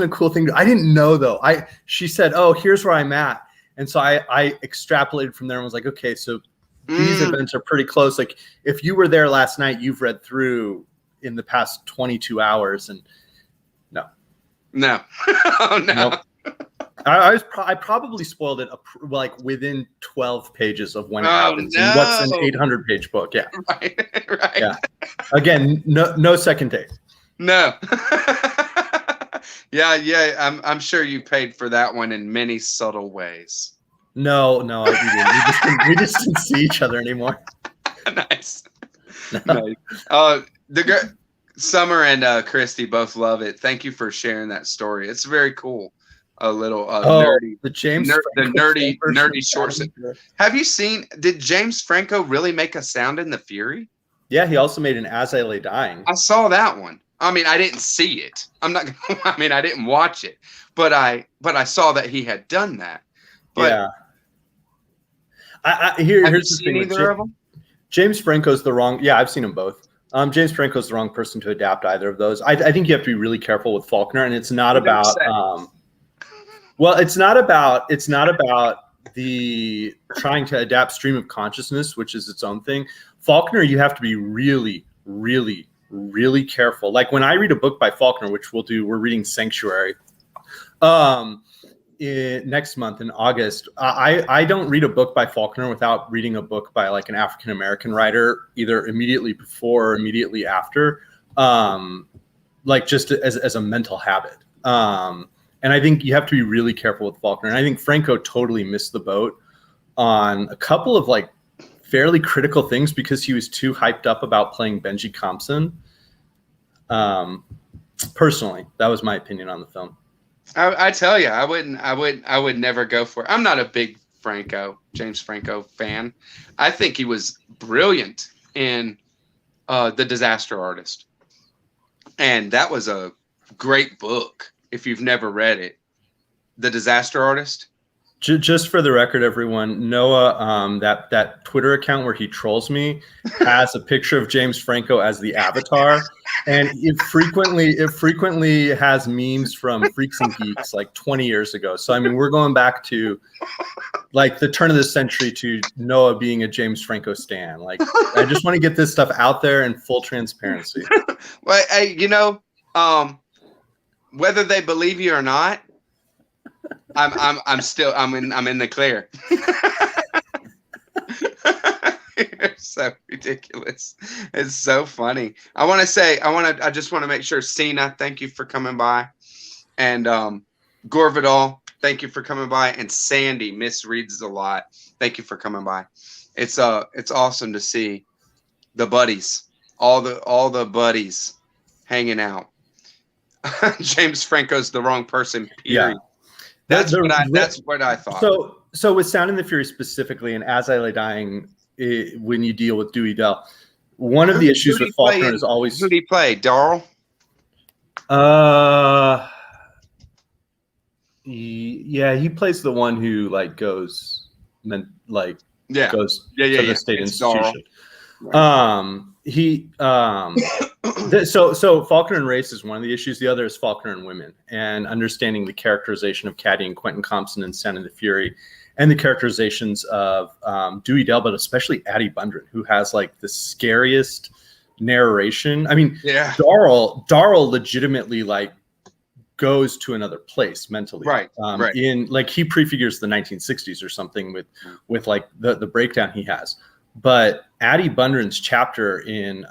[SPEAKER 2] cool thing. I didn't know though. She said, oh, here's where I'm at. And so I extrapolated from there and was like, okay, so these events are pretty close. Like, if you were there last night, you've read through in the past 22 hours, and no.
[SPEAKER 1] Oh no.
[SPEAKER 2] Nope. I probably spoiled it like within 12 pages of when it happens.
[SPEAKER 1] No.
[SPEAKER 2] And what's an 800-page book? Yeah.
[SPEAKER 1] Right.
[SPEAKER 2] Yeah. Again, no second date.
[SPEAKER 1] No. Yeah. I'm sure you paid for that one in many subtle ways.
[SPEAKER 2] No, we just didn't see each other anymore.
[SPEAKER 1] Nice. Nice. Summer and Christy both love it. Thank you for sharing that story. It's very cool. A little nerdy,
[SPEAKER 2] the
[SPEAKER 1] nerdy short. Have you seen? Did James Franco really make a Sound in the Fury?
[SPEAKER 2] Yeah, he also made an As I Lay Dying.
[SPEAKER 1] I saw that one. I mean, I didn't see it. I didn't watch it, but I saw that he had done that. But,
[SPEAKER 2] yeah.
[SPEAKER 1] Have
[SPEAKER 2] Here's
[SPEAKER 1] you
[SPEAKER 2] the
[SPEAKER 1] seen
[SPEAKER 2] thing with
[SPEAKER 1] either of them?
[SPEAKER 2] James Franco's the wrong. Yeah, I've seen them both. James Franco's the wrong person to adapt either of those. I think you have to be really careful with Faulkner, and it's not about. Well, it's not about the trying to adapt stream of consciousness, which is its own thing. Faulkner, you have to be really, really, really careful. Like when I read a book by Faulkner, which we're reading Sanctuary next month in August. I don't read a book by Faulkner without reading a book by like an African American writer, either immediately before or immediately after, like just as a mental habit. And I think you have to be really careful with Faulkner. And I think Franco totally missed the boat on a couple of like fairly critical things because he was too hyped up about playing Benji Compson. Personally, that was my opinion on the film.
[SPEAKER 1] I tell you, I would never go for it. I'm not a big James Franco fan. I think he was brilliant in The Disaster Artist. And that was a great book. If you've never read it, The Disaster Artist.
[SPEAKER 2] Just for the record, everyone, Noah, that Twitter account where he trolls me has a picture of James Franco as the avatar, and it frequently has memes from Freaks and Geeks like 20 years ago. So I mean, we're going back to like the turn of the century to Noah being a James Franco stan. Like, I just want to get this stuff out there in full transparency.
[SPEAKER 1] Well, hey, whether they believe you or not, I'm in the clear. You're so ridiculous. It's so funny. I just want to make sure, Cena, thank you for coming by, and Gore Vidal, thank you for coming by, and Sandy misreads a lot. Thank you for coming by. It's awesome to see the buddies, all the buddies hanging out. James Franco's the wrong person. Period.
[SPEAKER 2] Yeah.
[SPEAKER 1] That's what I thought.
[SPEAKER 2] So with Sound and the Fury specifically, and As I Lay Dying, when you deal with Dewey Dell, one of the issues with Faulkner is always
[SPEAKER 1] who did he play? Darl.
[SPEAKER 2] He plays the one who like goes to the state institution. So Faulkner and race is one of the issues. The other is Faulkner and women, and understanding the characterization of Caddy and Quentin Compson in Sound and the Fury, and the characterizations of Dewey Dell, but especially Addie Bundren, who has like the scariest narration. I mean,
[SPEAKER 1] yeah,
[SPEAKER 2] Darl legitimately like goes to another place mentally,
[SPEAKER 1] right?
[SPEAKER 2] In like he prefigures the 1960s or something with like the breakdown he has. But Addie Bundren's chapter in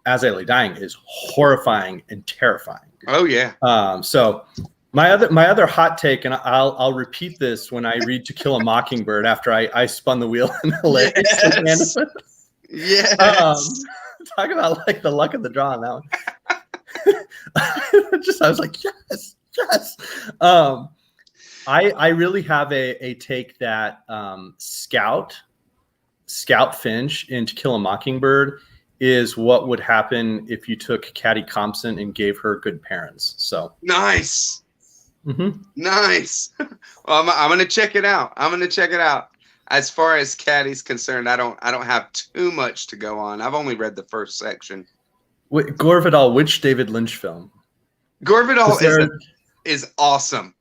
[SPEAKER 2] As I Lay Dying is horrifying and terrifying.
[SPEAKER 1] Oh yeah.
[SPEAKER 2] So my other hot take, and I'll repeat this when I read To Kill a Mockingbird after I spun the wheel in the leg.
[SPEAKER 1] Yes.
[SPEAKER 2] Talk about like the luck of the draw on that one. I was like, yes. I really have a take that Scout Finch in To Kill a Mockingbird is what would happen if you took Caddy Compson and gave her good parents. So
[SPEAKER 1] nice.
[SPEAKER 2] Mm-hmm.
[SPEAKER 1] Nice. Well, I'm gonna check it out. As far as Caddy's concerned, I don't have too much to go on. I've only read the first section.
[SPEAKER 2] Wait, Gore Vidal, which David Lynch film?
[SPEAKER 1] Gore Vidal is awesome.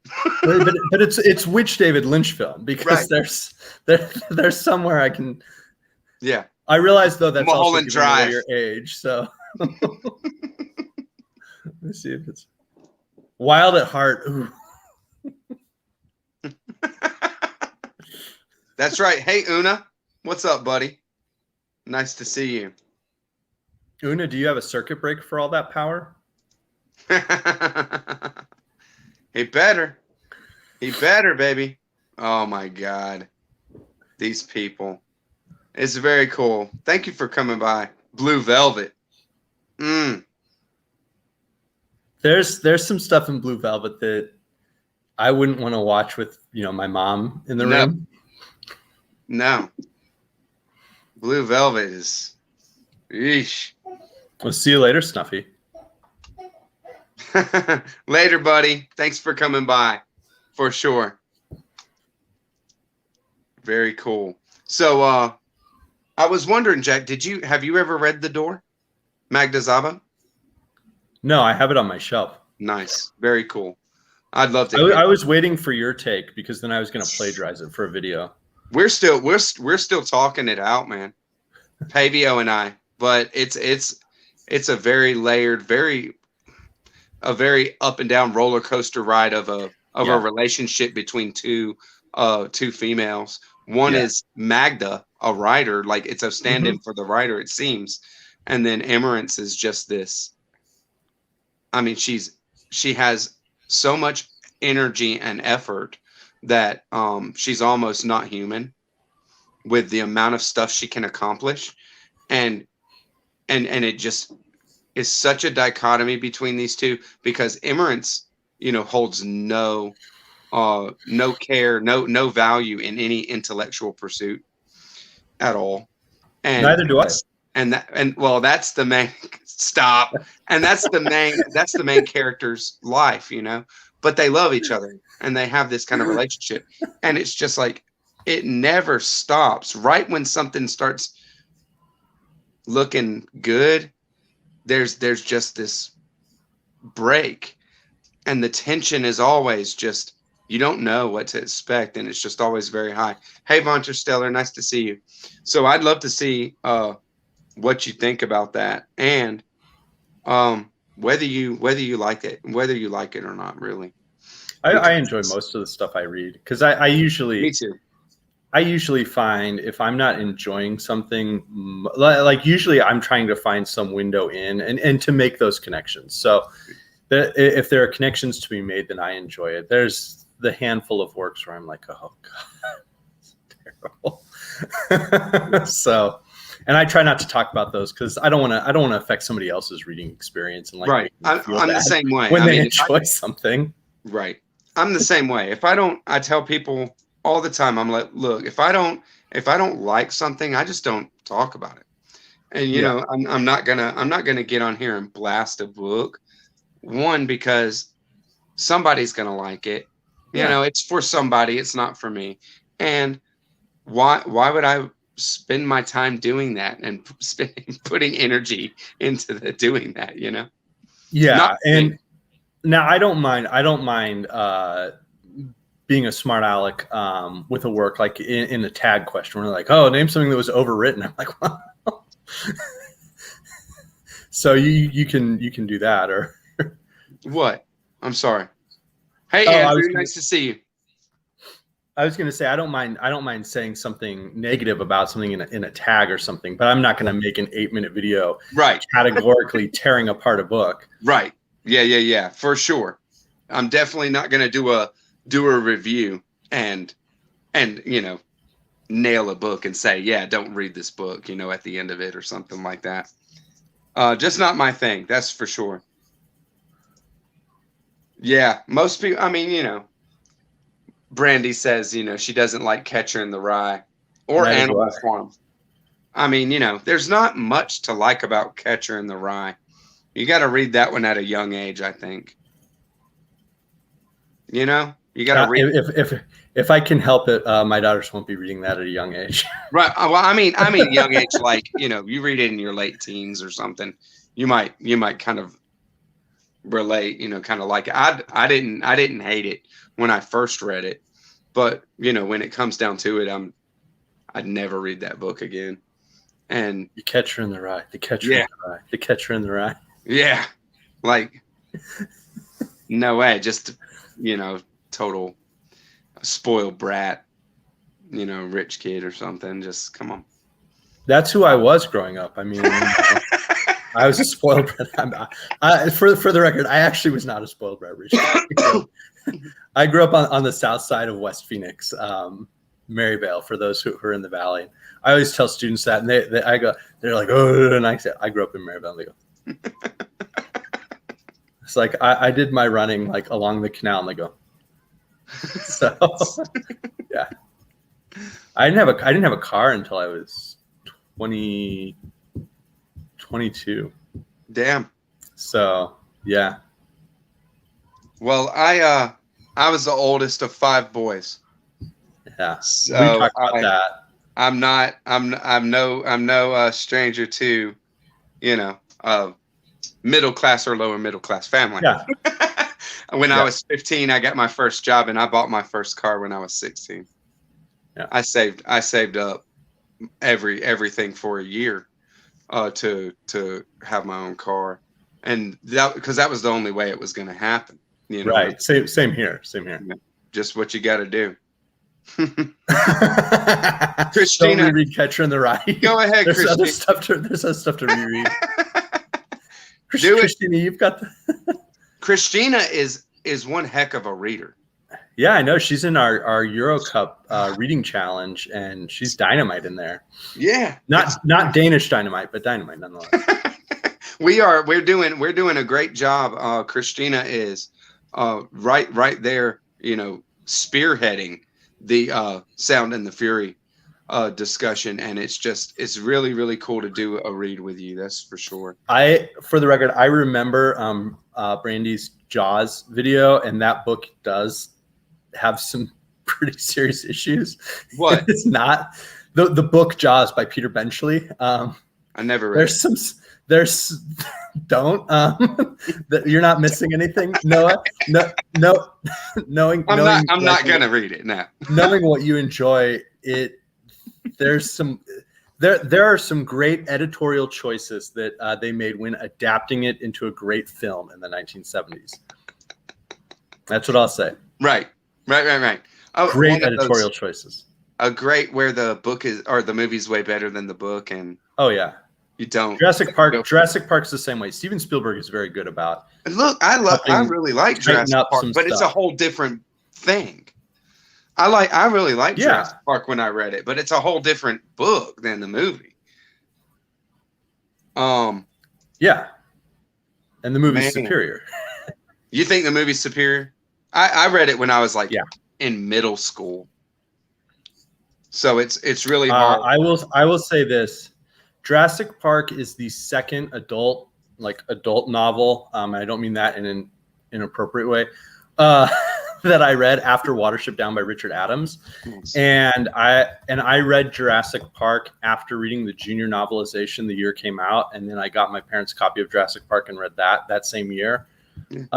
[SPEAKER 2] but it's which David Lynch film? Because there's somewhere I can.
[SPEAKER 1] Yeah.
[SPEAKER 2] I realize though that's
[SPEAKER 1] Mulholland
[SPEAKER 2] also
[SPEAKER 1] Drive.
[SPEAKER 2] Your age. So let's see if it's Wild at Heart. Ooh.
[SPEAKER 1] That's right. Hey Una, what's up, buddy? Nice to see you.
[SPEAKER 2] Una, do you have a circuit breaker for all that power?
[SPEAKER 1] He better, baby. Oh my God, these people. It's very cool. Thank you for coming by. Blue Velvet.
[SPEAKER 2] There's some stuff in Blue Velvet that I wouldn't want to watch with my mom in the room.
[SPEAKER 1] No. Blue Velvet is. Eesh.
[SPEAKER 2] We'll see you later, Snuffy.
[SPEAKER 1] Later, buddy. Thanks for coming by. For sure. Very cool. So I was wondering, Jack, have you ever read The Door? Magda Zaba?
[SPEAKER 2] No, I have it on my shelf.
[SPEAKER 1] Nice. Very cool. I'd love to
[SPEAKER 2] I
[SPEAKER 1] hear.
[SPEAKER 2] was waiting for your take because then I was going to plagiarize it for a video.
[SPEAKER 1] We're still talking it out, man. Pavio and I, but it's a very layered, a very up and down roller coaster ride of a relationship between two females. One is Magda, a writer, like it's a stand-in for the writer, it seems, and then Emerence is just this. I mean, she has so much energy and effort that she's almost not human with the amount of stuff she can accomplish, and it just is such a dichotomy between these two because Emerence, holds no care, no value in any intellectual pursuit at all. And
[SPEAKER 2] neither do I.
[SPEAKER 1] Well, that's the main stop. And that's the main character's life, but they love each other and they have this kind of relationship. And it's just like, it never stops. Right when something starts looking good, there's just this break, and the tension is always just, you don't know what to expect, and it's just always very high. Hey, Vonter Stellar, nice to see you. So I'd love to see what you think about that, and whether you like it or not, really.
[SPEAKER 2] I enjoy most of the stuff I read because I usually.
[SPEAKER 1] Me too.
[SPEAKER 2] I usually find if I'm not enjoying something, like usually I'm trying to find some window in and to make those connections. So if there are connections to be made, then I enjoy it. There's the handful of works where I'm like, oh God, it's terrible. So, and I try not to talk about those because I don't want to affect somebody else's reading experience. And
[SPEAKER 1] right. I'm the same way.
[SPEAKER 2] When they enjoy something.
[SPEAKER 1] Right. I'm the same way. I tell people all the time, I'm like, look, if I don't like something, I just don't talk about it. And I'm not gonna get on here and blast a book. One, because somebody's gonna like it. It's for somebody, it's not for me. And why would I spend my time doing that and putting energy into doing that,
[SPEAKER 2] Yeah. And now I don't mind being a smart aleck with a work like in a tag question where they're like, oh, name something that was overwritten. I'm like, well. So you can do that, or
[SPEAKER 1] what? I'm sorry. Hey, Andrew, nice to see you.
[SPEAKER 2] I was going to say I don't mind saying something negative about something in a tag or something, but I'm not going to make an 8-minute video categorically tearing apart a book.
[SPEAKER 1] Right. Yeah, for sure. I'm definitely not going to do a review and nail a book and say, yeah, don't read this book, at the end of it or something like that. Just not my thing. That's for sure. Yeah. Most people, I mean, Brandy says, she doesn't like Catcher in the Rye or Animal Farm. I mean, there's not much to like about Catcher in the Rye. You got to read that one at a young age, I think. You got to read.
[SPEAKER 2] If I can help it, my daughters won't be reading that at a young age.
[SPEAKER 1] Right. Well, I mean, young age, like, you read it in your late teens or something. You might kind of relate, kind of like it. I didn't hate it when I first read it, but when it comes down to it, I'd never read that book again. And
[SPEAKER 2] The Catcher in the Rye, The Catcher in the Rye, The Catcher in the Rye.
[SPEAKER 1] Yeah. Like, no way. Just, total spoiled brat, rich kid or something. Just come on.
[SPEAKER 2] That's who I was growing up. I mean, I was a spoiled brat. For the record, I actually was not a spoiled brat rich kid. I grew up on the south side of West Phoenix, Maryvale, for those who are in the valley. I always tell students that, and they're like, oh, and I say, I grew up in Maryvale. And they go, it's like I did my running like along the canal, and they go. So yeah, I didn't have a car until I was 22.
[SPEAKER 1] Damn.
[SPEAKER 2] So yeah.
[SPEAKER 1] Well, I was the oldest of 5 boys.
[SPEAKER 2] Yeah.
[SPEAKER 1] So
[SPEAKER 2] we talked about that.
[SPEAKER 1] I'm no stranger to, middle class or lower middle class family.
[SPEAKER 2] Yeah.
[SPEAKER 1] When I was 15, I got my first job, and I bought my first car when I was 16.
[SPEAKER 2] Yeah.
[SPEAKER 1] I saved up everything for a year to have my own car, and because that was the only way it was going to happen.
[SPEAKER 2] Right. Same here.
[SPEAKER 1] Just what you got to do.
[SPEAKER 2] Christina, don't reread Catcher in the Rye.
[SPEAKER 1] Go ahead,
[SPEAKER 2] there's
[SPEAKER 1] Christina.
[SPEAKER 2] There's other stuff to reread. Christina, you've got the.
[SPEAKER 1] Christina is one heck of a reader.
[SPEAKER 2] Yeah, I know. She's in our Euro Cup reading challenge, and she's dynamite in there.
[SPEAKER 1] Yeah,
[SPEAKER 2] not Danish dynamite, but dynamite nonetheless.
[SPEAKER 1] We're doing a great job. Christina is right there, spearheading the Sound and the Fury discussion, and it's really, really cool to do a read with you. That's for sure.
[SPEAKER 2] For the record, I remember Brandy's Jaws video, and that book does have some pretty serious issues.
[SPEAKER 1] What?
[SPEAKER 2] It's not the book Jaws by Peter Benchley.
[SPEAKER 1] I never read.
[SPEAKER 2] There's don't that you're not missing anything, Noah. No, knowing
[SPEAKER 1] I'm not gonna read it now.
[SPEAKER 2] Knowing what you enjoy, there are some great editorial choices that they made when adapting it into a great film in the 1970s. That's what I'll say.
[SPEAKER 1] Right. Oh,
[SPEAKER 2] great editorial choices.
[SPEAKER 1] A great where the book is or the movie's way better than the book, and
[SPEAKER 2] oh yeah.
[SPEAKER 1] You don't.
[SPEAKER 2] Jurassic Park's the same way. Steven Spielberg is very good about.
[SPEAKER 1] Look, I really like Jurassic Park, but it's a whole different thing. I really like Jurassic Park when I read it, but it's a whole different book than the movie.
[SPEAKER 2] Yeah. And the movie's superior.
[SPEAKER 1] You think the movie's superior? I read it when I was in middle school. So it's really hard.
[SPEAKER 2] I will say this. Jurassic Park is the second adult novel. I don't mean that in an inappropriate way. That I read after Watership Down by Richard Adams.
[SPEAKER 1] Nice.
[SPEAKER 2] And I read Jurassic Park after reading the junior novelization the year it came out, and then I got my parents' copy of Jurassic Park and read that same year. Yeah.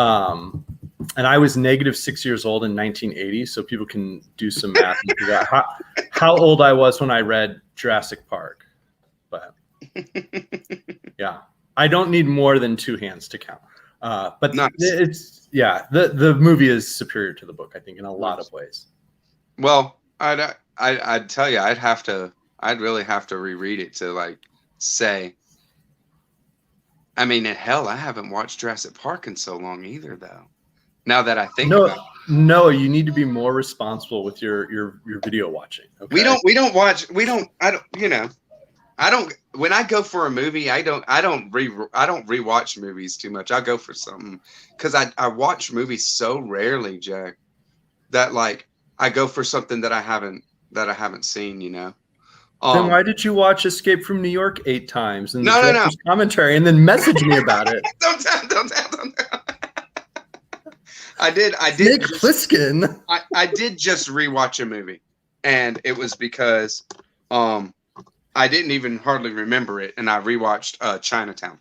[SPEAKER 2] And I was -6 years old in 1980, so people can do some math and figure out how old I was when I read Jurassic Park. But yeah, I don't need more than two hands to count. But nice. The movie is superior to the book, I think, in a lot of ways.
[SPEAKER 1] Well, I'd tell you, I'd really have to reread it to say. I mean, hell, I haven't watched Jurassic Park in so long either, though. Now that I think about it.
[SPEAKER 2] No, you need to be more responsible with your video watching. Okay?
[SPEAKER 1] We don't watch. I don't. When I go for a movie, I don't rewatch movies too much. I go for something because I watch movies so rarely, Jack, that I go for something that I haven't seen. Then
[SPEAKER 2] why did you watch Escape from New York 8 times and
[SPEAKER 1] no
[SPEAKER 2] commentary and then message me about it?
[SPEAKER 1] Don't tell. I did.
[SPEAKER 2] Nick Plissken.
[SPEAKER 1] I did just rewatch a movie, and it was because I didn't even hardly remember it, and I rewatched Chinatown,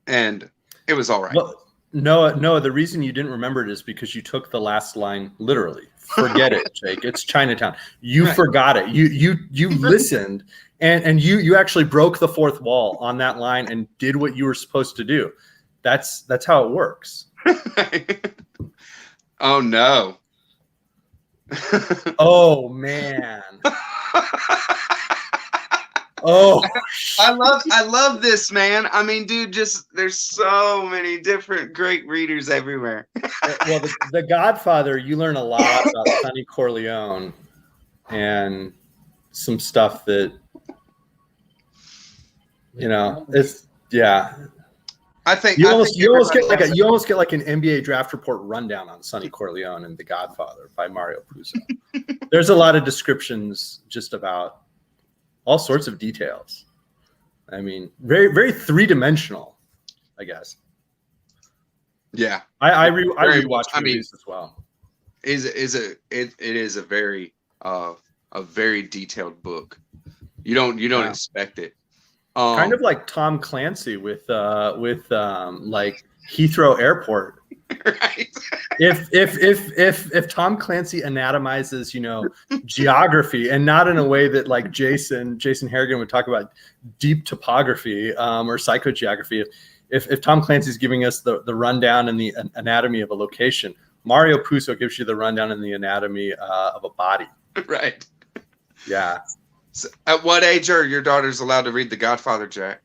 [SPEAKER 1] and it was all right.
[SPEAKER 2] Well, no. The reason you didn't remember it is because you took the last line literally. Forget it, Jake. It's Chinatown. You forgot it. You listened, and you actually broke the fourth wall on that line and did what you were supposed to do. That's how it works.
[SPEAKER 1] Oh no.
[SPEAKER 2] Oh man. Oh,
[SPEAKER 1] I love this, man. I mean, dude, there's so many different great readers everywhere.
[SPEAKER 2] Well, the Godfather, you learn a lot about Sonny Corleone and some stuff that it's
[SPEAKER 1] I think
[SPEAKER 2] you almost get like an NBA draft report rundown on Sonny Corleone and The Godfather by Mario Puzo. There's a lot of descriptions just about all sorts of details. I mean, very, very three-dimensional, I guess.
[SPEAKER 1] Yeah,
[SPEAKER 2] I rewatch movies as well.
[SPEAKER 1] It is a very a very detailed book. You don't expect it.
[SPEAKER 2] Kind of like Tom Clancy with like Heathrow Airport.
[SPEAKER 1] Right.
[SPEAKER 2] If Tom Clancy anatomizes, geography, and not in a way that like Jason Harrigan would talk about deep topography or psychogeography. If Tom Clancy's giving us the rundown and the anatomy of a location, Mario Puzo gives you the rundown and the anatomy of a body.
[SPEAKER 1] Right.
[SPEAKER 2] Yeah.
[SPEAKER 1] So at what age are your daughters allowed to read The Godfather, Jack?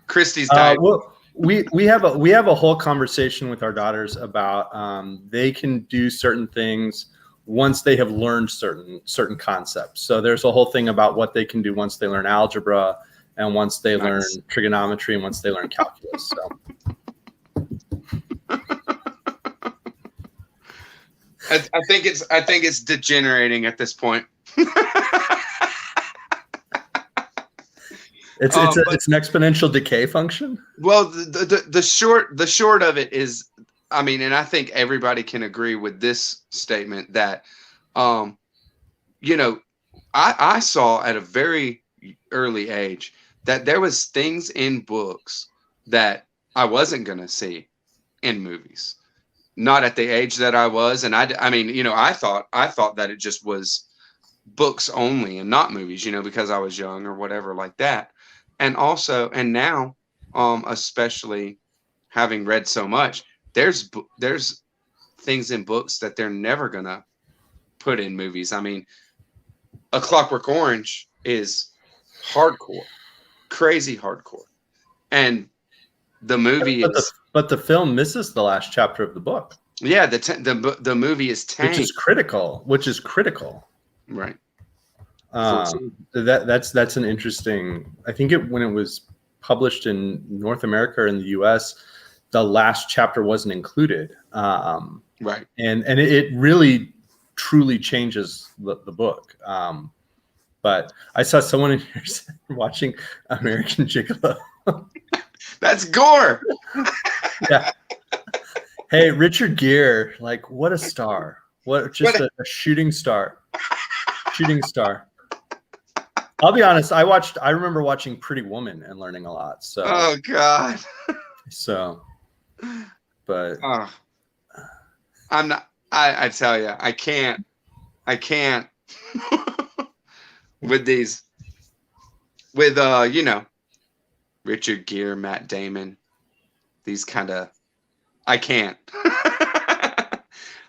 [SPEAKER 1] Christy's died.
[SPEAKER 2] Well, we have a whole conversation with our daughters about they can do certain things once they have learned certain concepts. So there's a whole thing about what they can do once they learn algebra and once they learn trigonometry and once they learn calculus. So
[SPEAKER 1] I think it's degenerating at this point.
[SPEAKER 2] It's an exponential decay function.
[SPEAKER 1] Well, the short of it is, I mean, and I think everybody can agree with this statement that, I saw at a very early age that there was things in books that I wasn't going to see in movies, not at the age that I was. And I thought that it just was books only and not movies, because I was young or whatever like that. And also, and now, especially having read so much, there's things in books that they're never gonna put in movies. I mean, A Clockwork Orange is hardcore, crazy hardcore, and the movie
[SPEAKER 2] but the film misses the last chapter of the book.
[SPEAKER 1] Yeah, the movie is tanked,
[SPEAKER 2] which is critical.
[SPEAKER 1] Right.
[SPEAKER 2] That's an interesting. I think when it was published in North America or in the U.S., the last chapter wasn't included.
[SPEAKER 1] Right.
[SPEAKER 2] And it really truly changes the book. But I saw someone in here watching American Gigolo.
[SPEAKER 1] That's gore.
[SPEAKER 2] Yeah. Hey, Richard Gere, like what a star! A shooting star. Shooting star. I'll be honest. I remember watching Pretty Woman and learning a lot. So.
[SPEAKER 1] Oh God.
[SPEAKER 2] So, but
[SPEAKER 1] I'm not. I tell you, I can't with these. With Richard Gere, Matt Damon, these kind of. I can't.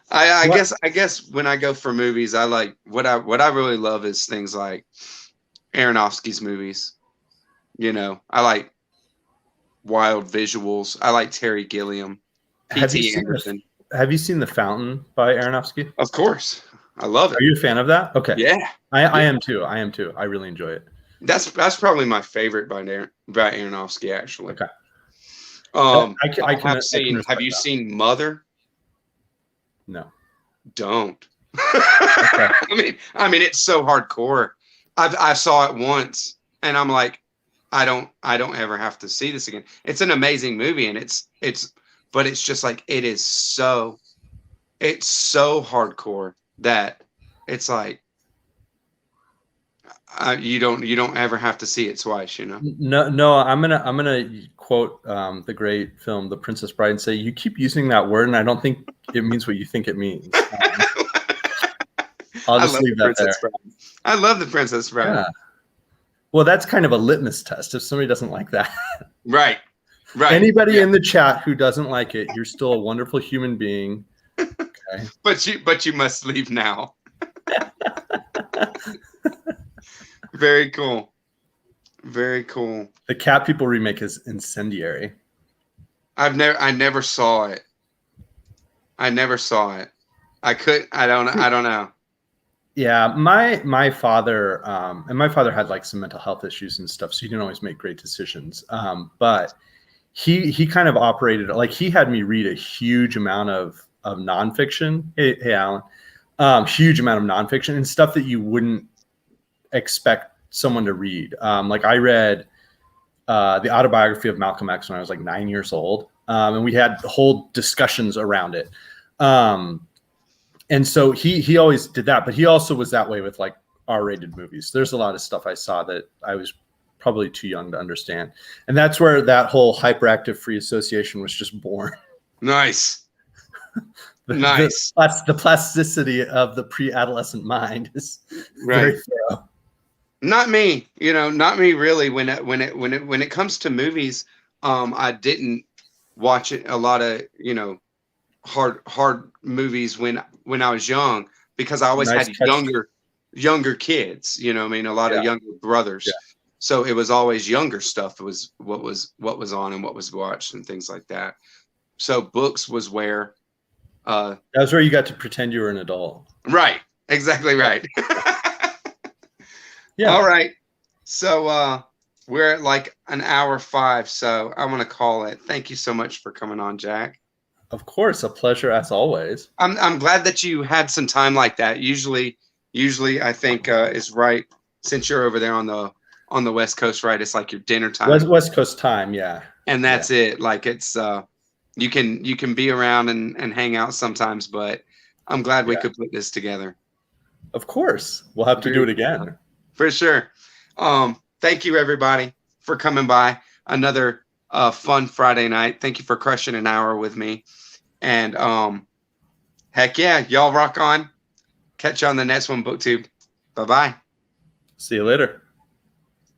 [SPEAKER 1] I guess when I go for movies, I like what I really love is things like Aronofsky's movies. I like wild visuals. I like Terry Gilliam, P.T. Anderson.
[SPEAKER 2] Have you seen The Fountain by Aronofsky?
[SPEAKER 1] Of course, I love it.
[SPEAKER 2] Are you a fan of that? Okay.
[SPEAKER 1] Yeah,
[SPEAKER 2] I am too. I really enjoy it.
[SPEAKER 1] That's probably my favorite by Aronofsky, actually.
[SPEAKER 2] Okay.
[SPEAKER 1] Have you seen Mother?
[SPEAKER 2] No.
[SPEAKER 1] Don't.
[SPEAKER 2] Okay.
[SPEAKER 1] I mean, it's so hardcore. I saw it once, and I'm like, I don't ever have to see this again. It's an amazing movie, and but it's just like it's so hardcore that it's like you don't ever have to see it twice,
[SPEAKER 2] No. I'm gonna quote the great film The Princess Bride and say, you keep using that word, and I don't think it means what you think it means. I'll just leave that there.
[SPEAKER 1] I love The Princess Bride.
[SPEAKER 2] Yeah. Well, that's kind of a litmus test if somebody doesn't like that.
[SPEAKER 1] Right.
[SPEAKER 2] Anybody in the chat who doesn't like it, you're still a wonderful human being. Okay.
[SPEAKER 1] But you must leave now. Very cool. Very cool.
[SPEAKER 2] The Cat People remake is incendiary.
[SPEAKER 1] I never saw it. I don't know.
[SPEAKER 2] Yeah, my father and my father had like some mental health issues and stuff, so he didn't always make great decisions. But he kind of operated like he had me read a huge amount of nonfiction. Hey Alan, huge amount of nonfiction and stuff that you wouldn't expect someone to read. Like I read the autobiography of Malcolm X when I was like 9 years old, and we had whole discussions around it. And so he always did that, but he also was that way with like R-rated movies. There's a lot of stuff I saw that I was probably too young to understand. And that's where that whole hyperactive free association was just born.
[SPEAKER 1] Nice.
[SPEAKER 2] The plasticity of the pre-adolescent mind is very thorough.
[SPEAKER 1] Not me, not me really. When it comes to movies, I didn't watch a lot of, hard movies when I was young, because I always had younger kids, a lot of younger brothers. Yeah. So it was always younger stuff. It was what was on and what was watched and things like that. So books was where
[SPEAKER 2] that was where you got to pretend you were an adult.
[SPEAKER 1] Right. Exactly right.
[SPEAKER 2] Yeah.
[SPEAKER 1] All right. So we're at like an hour 5. So I want to call it. Thank you so much for coming on, Jack.
[SPEAKER 2] Of course, a pleasure as always.
[SPEAKER 1] I'm glad that you had some time like that. Usually I think is right, since you're over there on the West Coast, right? It's like your dinner time.
[SPEAKER 2] West Coast time, yeah.
[SPEAKER 1] And that's it. Like it's you can be around and hang out sometimes, but I'm glad we could put this together.
[SPEAKER 2] Of course. We'll have to do it again.
[SPEAKER 1] For sure. Thank you everybody for coming by. Another fun Friday night. Thank you for crushing an hour with me. And heck yeah, y'all rock on. Catch you on the next one, BookTube. Bye-bye.
[SPEAKER 2] See you later.